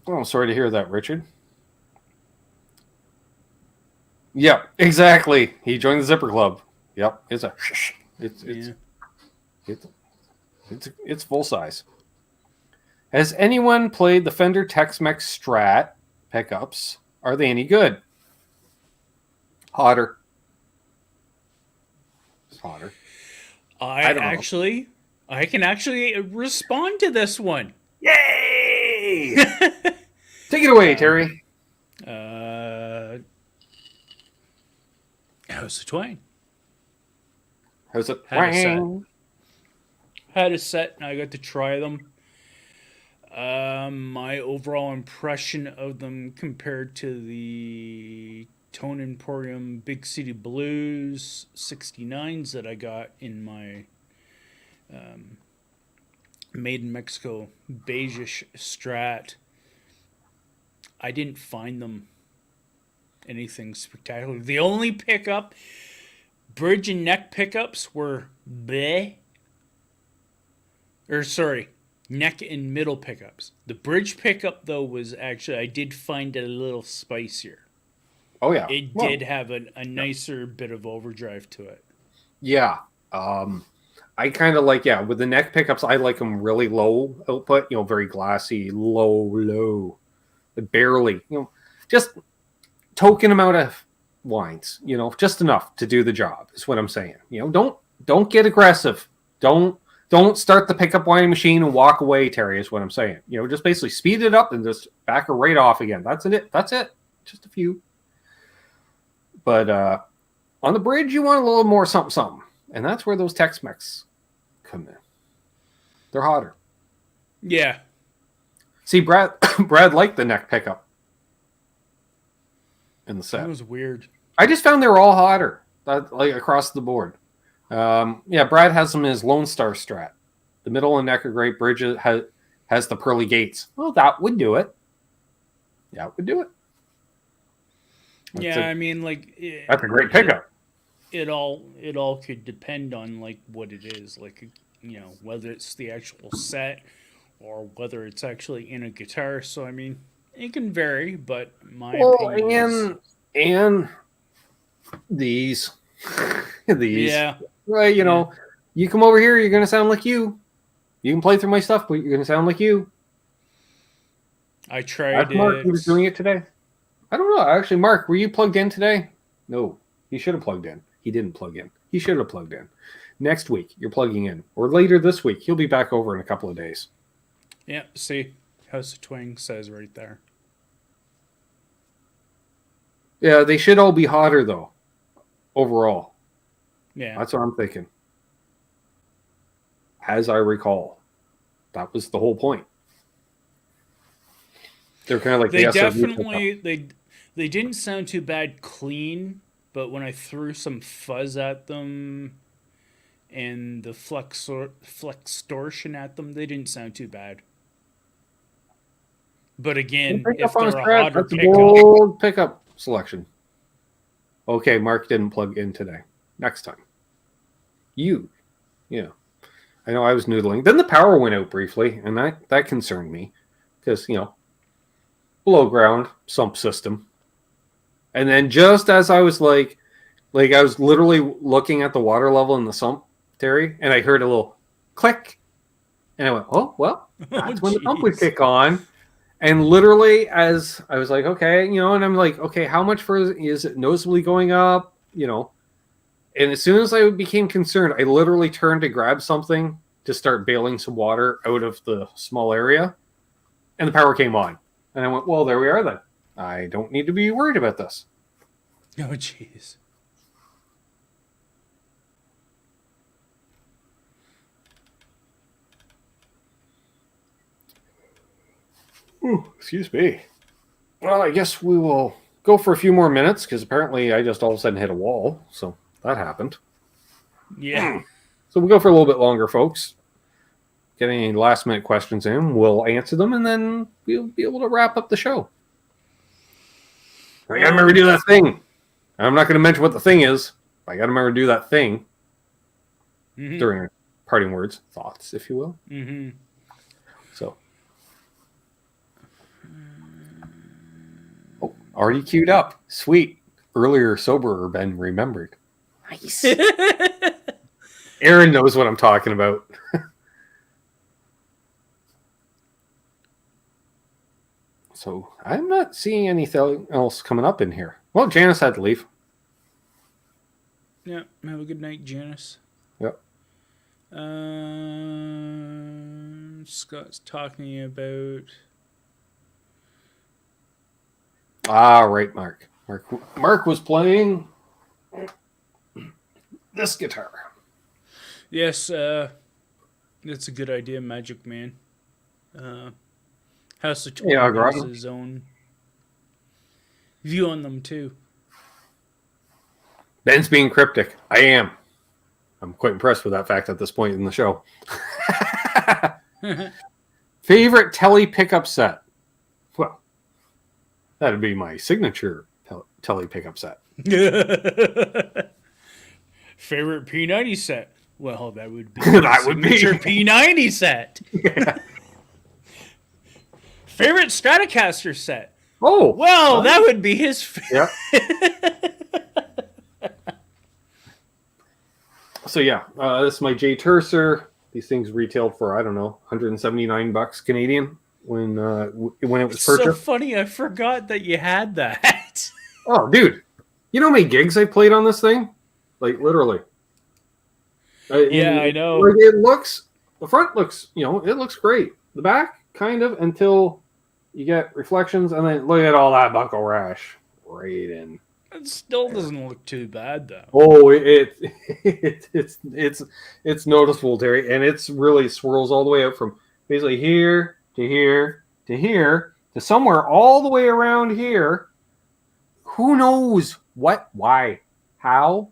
Oh, I'm sorry to hear that, Richard. Yeah, exactly. He joined the Zipper Club. Yep, it's full size. Has anyone played the Fender Tex-Mex Strat pickups? Are they any good? Hotter. It's hotter. I can actually respond to this one. Yay! Take it away, Terry. How's the twang? How's it? Had a set, and I got to try them. My overall impression of them compared to the Tone Emporium Big City Blues 69s that I got in my Made in Mexico beigeish Strat, I didn't find them anything spectacular. The only pickup, bridge and neck pickups, were bleh. Neck and middle pickups. The bridge pickup, though, was actually, I did find it a little spicier. Oh, yeah. It did have a nicer bit of overdrive to it. Yeah. I kind of like, with the neck pickups, I like them really low output, very glassy, low. Barely, just token amount of winds, just enough to do the job is what I'm saying. Don't get aggressive. Don't start the pickup winding machine and walk away, Terry, is what I'm saying. Just basically speed it up and just back her right off again. That's it. Just a few. But on the bridge, you want a little more something. And that's where those Tex-Mex come in. They're hotter. Yeah. See, Brad liked the neck pickup in the set. That was weird. I just found they were all hotter, like across the board. Brad has them in his Lone Star Strat. The middle and neck are great. Bridge has the pearly gates. Well, that would do it. Yeah, it would do it. That's a great pickup. It all could depend on what it is. whether it's the actual set or whether it's actually in a guitar. So I mean, it can vary, but my opinion is, and these these yeah, right, yeah. you come over here, you're gonna sound like you. You can play through my stuff, but you're gonna sound like you. I tried That's Mark. He was doing it today. I don't know. Actually, Mark, were you plugged in today? No. He should have plugged in. He didn't plug in. He should have plugged in. Next week, you're plugging in. Or later this week. He'll be back over in a couple of days. Yeah, see, House of Twang says right there. Yeah, they should all be hotter, though. Overall. Yeah. That's what I'm thinking. As I recall. That was the whole point. They're kind of like They the definitely they didn't sound too bad clean, but when I threw some fuzz at them and the flextortion at them, they didn't sound too bad. But again, if they're a hotter that's a pickup, bold pickup selection. Okay, Mark didn't plug in today. Next time. I know I was noodling. Then the power went out briefly, and that concerned me. Because, below ground sump system. And then just as I was like I was literally looking at the water level in the sump, Terry, and I heard a little click. And I went, oh, well, that's when the pump would kick on. And literally as I was like, okay, and I'm like, okay, how much further is it noticeably going up? And as soon as I became concerned, I literally turned to grab something to start bailing some water out of the small area. And the power came on. And I went, well, there we are then. I don't need to be worried about this. oh jeez. Ooh, excuse me. Well, I guess we will go for a few more minutes because apparently I just all of a sudden hit a wall. So that happened. Yeah. So we'll go for a little bit longer, folks. Get any last minute questions in, we'll answer them, and then we'll be able to wrap up the show. I gotta remember to do that thing. I'm not going to mention what the thing is. I gotta remember to do that thing during our parting words, thoughts, if you will. Mm-hmm. So, already queued up. Sweet. Earlier, soberer Ben remembered. Nice. Aaron knows what I'm talking about. So I'm not seeing anything else coming up in here. Well, Janice had to leave. Yeah. Have a good night, Janice. Yep. Scott's talking about. Ah, right, Mark. Mark was playing this guitar. Yes, that's a good idea, Magic Man. House of Twang has his own view on them too. Ben's being cryptic. I am. I'm quite impressed with that fact at this point in the show. Favorite Tele pickup set? Well, that'd be my signature Tele pickup set. Favorite P90 set? Well, that would be that would be signature P90 set. Yeah. Favorite Stratocaster set? Oh, well, that would be his. Yeah. So yeah, this is my J Tercer. These things retailed for $179 Canadian when it was purchased. So funny, I forgot that you had that. Oh, dude, you know how many gigs I played on this thing? Like literally. I know. Like the front looks, it looks great. The back, kind of, until you get reflections, and then look at all that buckle rash right in. It still doesn't look too bad, though. Oh, it's noticeable, Terry, and it's really swirls all the way up from basically here to here to here to somewhere all the way around here. Who knows what, why, how?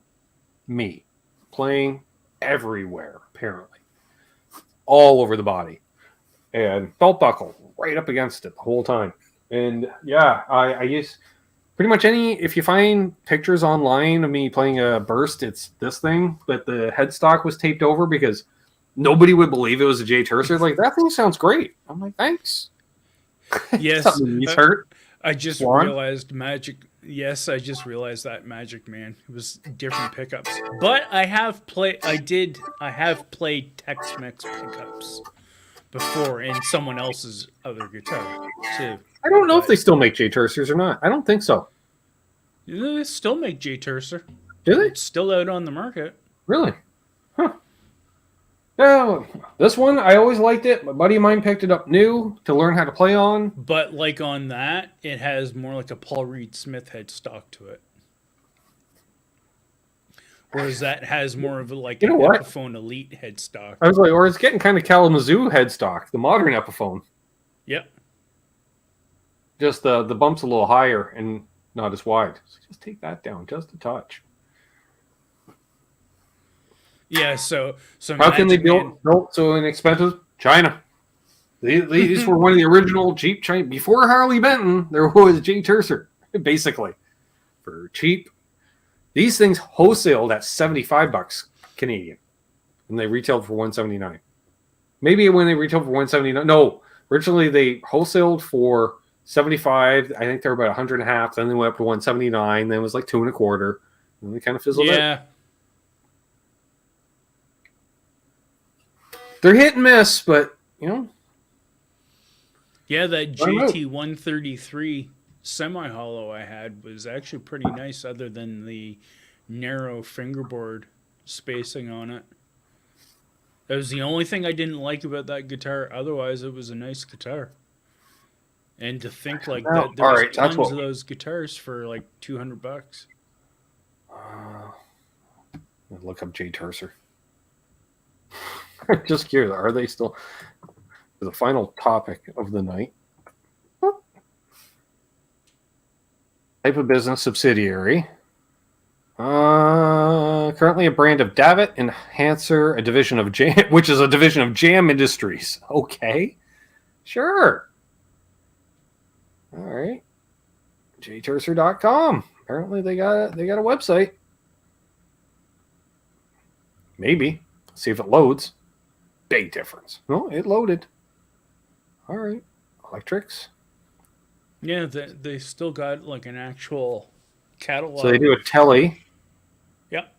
Me playing everywhere, apparently, all over the body, and belt buckle right up against it the whole time. And yeah, I use. Pretty much if you find pictures online of me playing a burst, it's this thing, but the headstock was taped over because nobody would believe it was a Jay Tercer. Like, that thing sounds great. I'm like, thanks. Yes. Something he's hurt. I just Swan? realized Magic. Yes, I just realized that Magic Man. It was different pickups. But I have played Tex-Mex pickups before in someone else's other guitar too. I don't know if they still make Jay Tercers or not. I don't think so. They still make Jay Tercer. Do they? It's still out on the market. Really? Huh. No, this one, I always liked it. My buddy of mine picked it up new to learn how to play on. But like on that, it has more like a Paul Reed Smith headstock to it. Whereas that has more of a, like an Epiphone Elite headstock. I was like, or it's getting kind of Kalamazoo headstock, the modern Epiphone. Yep. Just the bump's a little higher and not as wide. So just take that down just a touch. Yeah, so how can they build so inexpensive? China. These were one of the original cheap China. Before Harley Benton, there was Jay Tercer, basically, for cheap. These things wholesaled at $75 Canadian, and they retailed for $179. Maybe when they retailed for $179. No, originally they wholesaled for $75. I think they were about $100.50. Then they went up to $179. Then it was like $2.25. And they kind of fizzled out. Yeah. They're hit and miss, but, you know. Yeah, that JT133 semi-hollow I had was actually pretty nice other than the narrow fingerboard spacing on it. That was the only thing I didn't like about that guitar. Otherwise, it was a nice guitar. And to think like that there was tons of those guitars for like $200. Look up Jay Tercer. Just curious, are they still the final topic of the night? Type of business subsidiary. Currently a brand of Davitt Enhancer, a division of Jam, which is a division of Jam Industries. Okay, sure. All right, jtercer.com. Apparently they got a website. Maybe. See if it loads. Big difference. No, it loaded. All right. Electrics. Yeah, they still got like an actual catalog. So they do a Tele. Yep.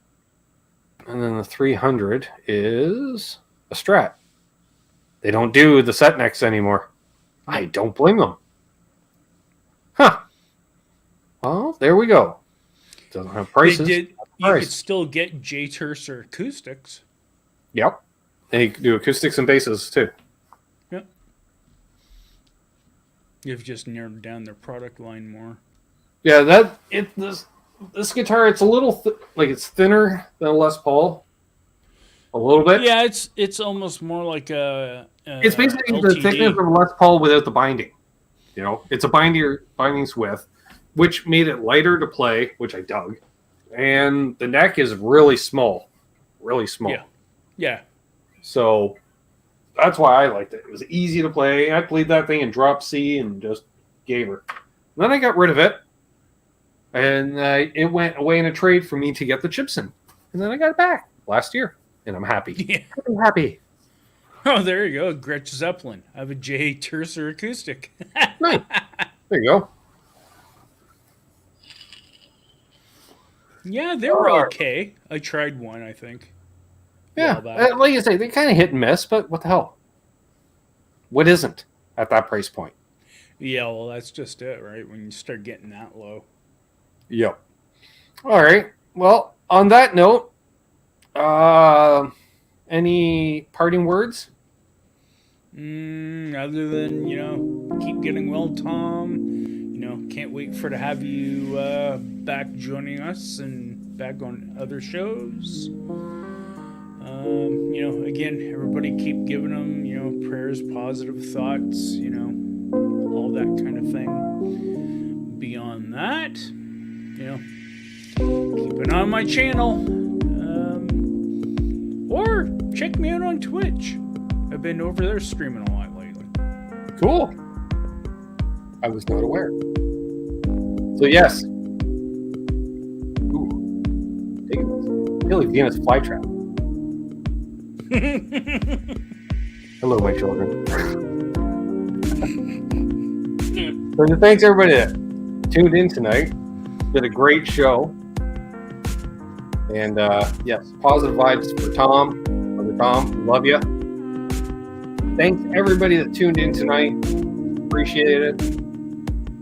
And then the 300 is a Strat. They don't do the set necks anymore. I don't blame them. Huh. Well, there we go. Doesn't have prices. You could still get Jay Tercer acoustics. Yep. And you can do acoustics and basses too. Yep. You've just narrowed down their product line more. Yeah, this guitar, it's a little it's thinner than a Les Paul. A little bit. Yeah, it's almost more like a it's basically LTD. the thickness of a Les Paul without the binding. You know, it's a bindings width, which made it lighter to play, which I dug. And the neck is really small. Really small. Yeah. Yeah. So that's why I liked it. It was easy to play. I played that thing in drop C and just gave her. And then I got rid of it. And it went away in a trade for me to get the chips in. And then I got it back last year. And I'm happy. Yeah. I'm happy. Oh, there you go. Gretsch Zeppelin. I have a Jay Tercer acoustic. Nice. There you go. Yeah, they were okay. I tried one, I think. Yeah, like you say, they kind of hit and miss, but what the hell? What isn't at that price point? Yeah, well, that's just it, right? When you start getting that low. Yep. All right. Well, on that note, any parting words? Other than, keep getting well, Tom. Can't wait to have you back joining us and back on other shows. Again, everybody keep giving them, prayers, positive thoughts, all that kind of thing. Beyond that, keep an eye on my channel. Or check me out on Twitch. I've been over there streaming a lot lately. Cool. I was not aware. So yes. Ooh. Billy Venus Flytrap. Hello, my children. So thanks everybody that tuned in tonight. Did a great show. And yes, positive vibes for Tom. Brother Tom, love you. Thanks everybody that tuned in tonight. Appreciate it. If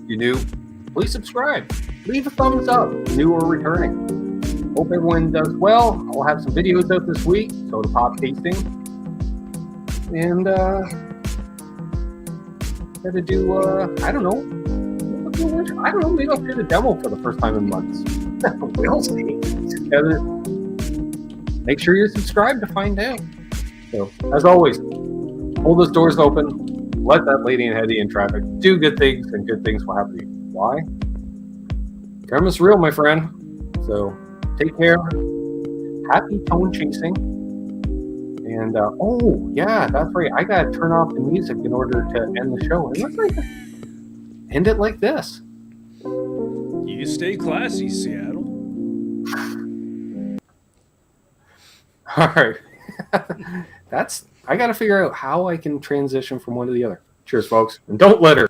you're new, please subscribe. Leave a thumbs up, new or returning. Hope everyone does well. I'll have some videos out this week, soda pop tasting. And gotta do I don't know, maybe I'll do a demo for the first time in months. We'll see. Together. Make sure you're subscribed to find out. So as always, hold those doors open, let that lady in heady in traffic do good things, and good things will happen to you. Why? Karma's real, my friend. So take care. Happy tone chasing. And oh yeah, that's right. I gotta turn off the music in order to end the show. And let's like end it like this. You stay classy, Seattle. All right. I gotta figure out how I can transition from one to the other. Cheers, folks, and don't let her.